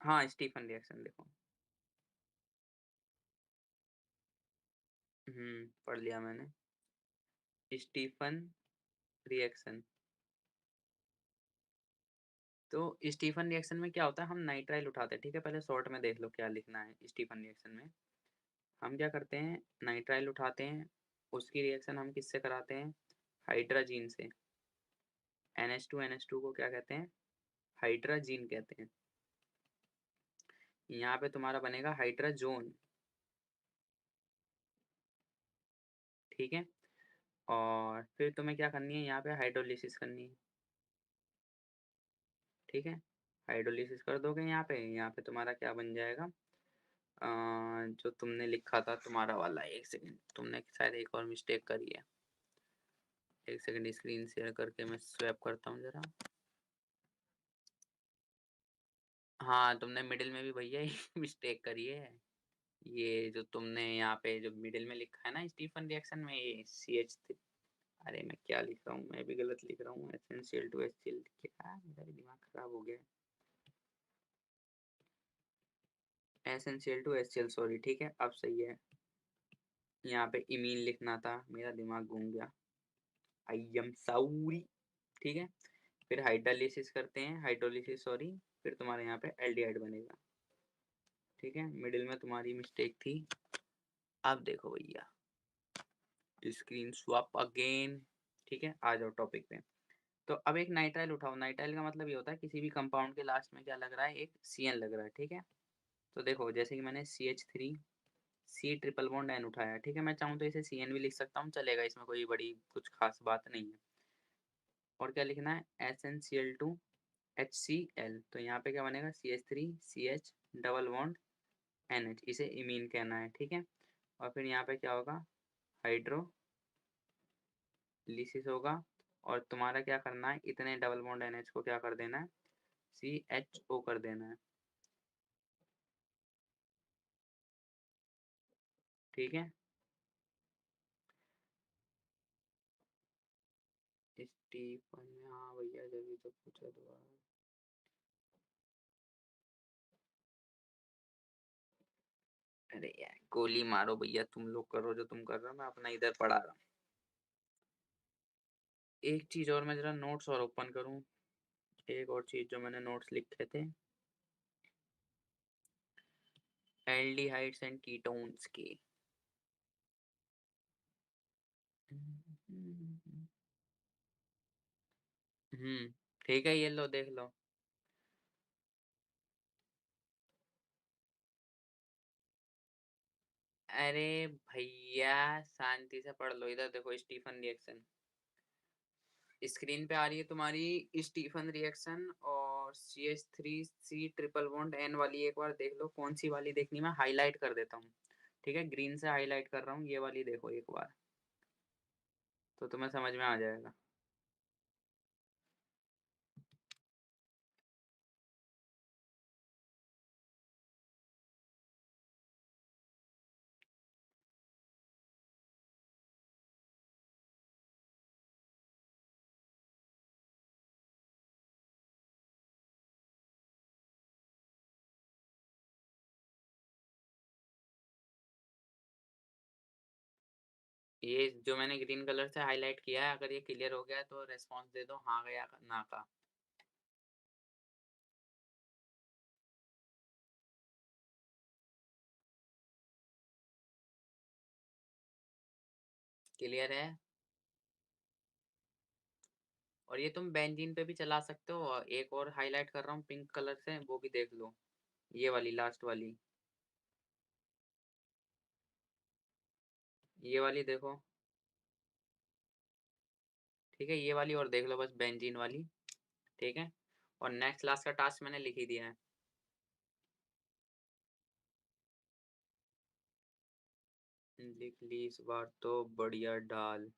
हाँ स्टीफन रिएक्शन देखो। पढ़ लिया मैंने। Stephen reaction. तो स्टीफन रिएक्शन में क्या होता है, हम नाइट्राइल उठाते हैं, ठीक है। पहले शॉर्ट में देख लो क्या लिखना है स्टीफन रिएक्शन में। हम क्या करते हैं, नाइट्राइल उठाते हैं, उसकी रिएक्शन हम किससे कराते हैं, हाइड्राजीन से। NH2 को क्या कहते हैं, हाइड्राजीन कहते हैं। यहाँ पे तुम्हारा बनेगा हाइड्राजोन, ठीक है। और फिर तुम्हें क्या करनी है, यहाँ पे हाइड्रोलिसिस करनी है, ठीक है। हाइड्रोलिसिस कर दोगे यहाँ पे तुम्हारा क्या बन जाएगा, जो तुमने लिखा था तुम्हारा वाला, एक सेकंड, तुमने शायद एक और मिस्टेक करी है। एक सेकंड स्क्रीन शेयर करके मैं स्वैप करता हूँ जरा। हाँ तुमने मिडिल में भी भैया एक मिस्टेक करी है। ये जो तुमने यहाँ पे जो मिडिल में लिखा है ना स्टीफन रिएक्शन में, ये CH3, अरे मैं क्या लिख रहा हूँ, मैं भी गलत लिख रहा हूँ, SnCl2HCl, क्या मेरा भी दिमाग खराब हो गया है। SnCl2HCl, सॉरी, ठीक है अब सही है। यहाँ पे इमीन लिखना था, मेरा दिमाग घूम गया, आई एम सॉरी, ठीक है। फिर हाइड्रोलिसिस करते हैं, हाइड्रोलिसिस सॉरी, फिर तुम्हारे यहाँ पे एल्डिहाइड बनेगा, ठीक है। मिडिल में तुम्हारी मिस्टेक थी। अब देखो भैया स्क्रीन स्वैप अगेन, ठीक है। आ जाओ टॉपिक पे। तो अब एक नाइट्राइल उठाओ। नाइट्राइल का मतलब ये होता है किसी भी कंपाउंड के लास्ट में क्या लग रहा है, एक CN लग रहा है, ठीक है। तो देखो जैसे कि मैंने CH3 C triple bond N उठाया, ठीक है। मैं चाहूँ तो इसे CN भी लिख सकता हूँ, चलेगा, इसमें कोई बड़ी कुछ खास बात नहीं है। और क्या लिखना है, SnCl2HCl, तो यहाँ पे क्या बनेगा, CH3CH डबल बॉन्ड NH, इसे इमीन कहना है, ठीक है। और फिर यहाँ पे क्या होगा, हाइड्रोलिसिस होगा। और तुम्हारा क्या करना है, इतने डबल बॉन्ड NH को क्या कर देना है, CHO कर देना है, ठीक है। स्टीफन, हाँ भैया जब भी तो पूछा दोबारा। अरे यार गोली मारो भैया, तुम लोग करो जो तुम कर रहे हो, मैं अपना इधर पढ़ा रहा हूँ। एक चीज और, मैं जरा नोट्स और ओपन करूँ, एक और चीज जो मैंने नोट्स लिखे थे, एल्डिहाइड्स एंड कीटोन्स की। हम्म ठीक है, ये लो देख लो। अरे भैया शांति से पढ़ लो, इधर देखो स्टीफन रिएक्शन स्क्रीन पे आ रही है तुम्हारी, स्टीफन रिएक्शन। और CH3C ट्रिपल बॉन्ड N वाली एक बार देख लो, कौन सी वाली देखनी, मैं हाईलाइट कर देता हूँ, ठीक है। ग्रीन से हाईलाइट कर रहा हूँ, ये वाली देखो एक बार, तो तुम्हें समझ में आ जाएगा। ये जो मैंने ग्रीन कलर से हाइलाइट किया है, अगर ये क्लियर हो गया तो रिस्पॉन्स दे दो हाँ का या ना का। क्लियर है? और ये तुम बेंजीन पे भी चला सकते हो, और एक और हाइलाइट कर रहा हूँ पिंक कलर से, वो भी देख लो। ये वाली लास्ट वाली, ये वाली देखो। ठीक है, ये वाली और देख लो बस, बेंजीन वाली। ठीक है, और नेक्स्ट क्लास का टास्क मैंने लिख ही दिया है। लिख ली इस बार तो बढ़िया डाल।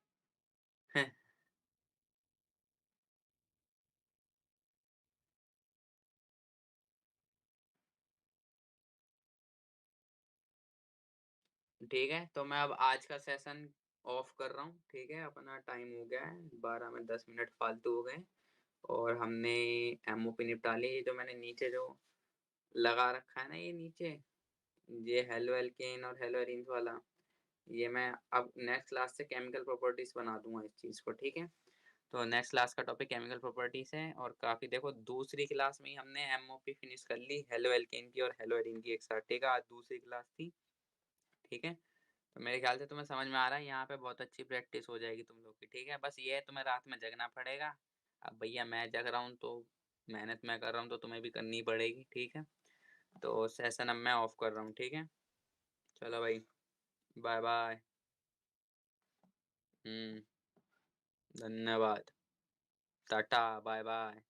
ठीक है, तो मैं अब आज का सेशन ऑफ कर रहा हूँ। ठीक है, अपना टाइम हो गया है, 12 में 10 मिनट फालतू हो गए। और हमने एमओपी निपटा ली। ये जो मैंने नीचे जो लगा रखा है ना, ये नीचे, ये हेलो एल्केन और हेलो एरीन्स वाला, ये मैं अब नेक्स्ट क्लास से केमिकल प्रॉपर्टीज बना दूंगा इस चीज को। ठीक है, तो नेक्स्ट क्लास का टॉपिक केमिकल प्रॉपर्टीज है। और काफी देखो, दूसरी क्लास में ही हमने एमओपी फिनिश कर ली, हेलो एल्केन की और हेलो एरीन की एक साथ। ठीक है, आज दूसरी क्लास थी। ठीक है, तो मेरे ख्याल से तुम्हें समझ में आ रहा है, यहाँ पे बहुत अच्छी प्रैक्टिस हो जाएगी तुम लोग की। ठीक है, बस ये है तुम्हें रात में जगना पड़ेगा। अब भैया मैं जग रहा हूँ तो मेहनत मैं कर रहा हूँ, तो तुम्हें भी करनी पड़ेगी। ठीक है, तो सेशन अब मैं ऑफ कर रहा हूँ। ठीक है, चलो भाई, बाय बाय। धन्यवाद। Tata, bye bye.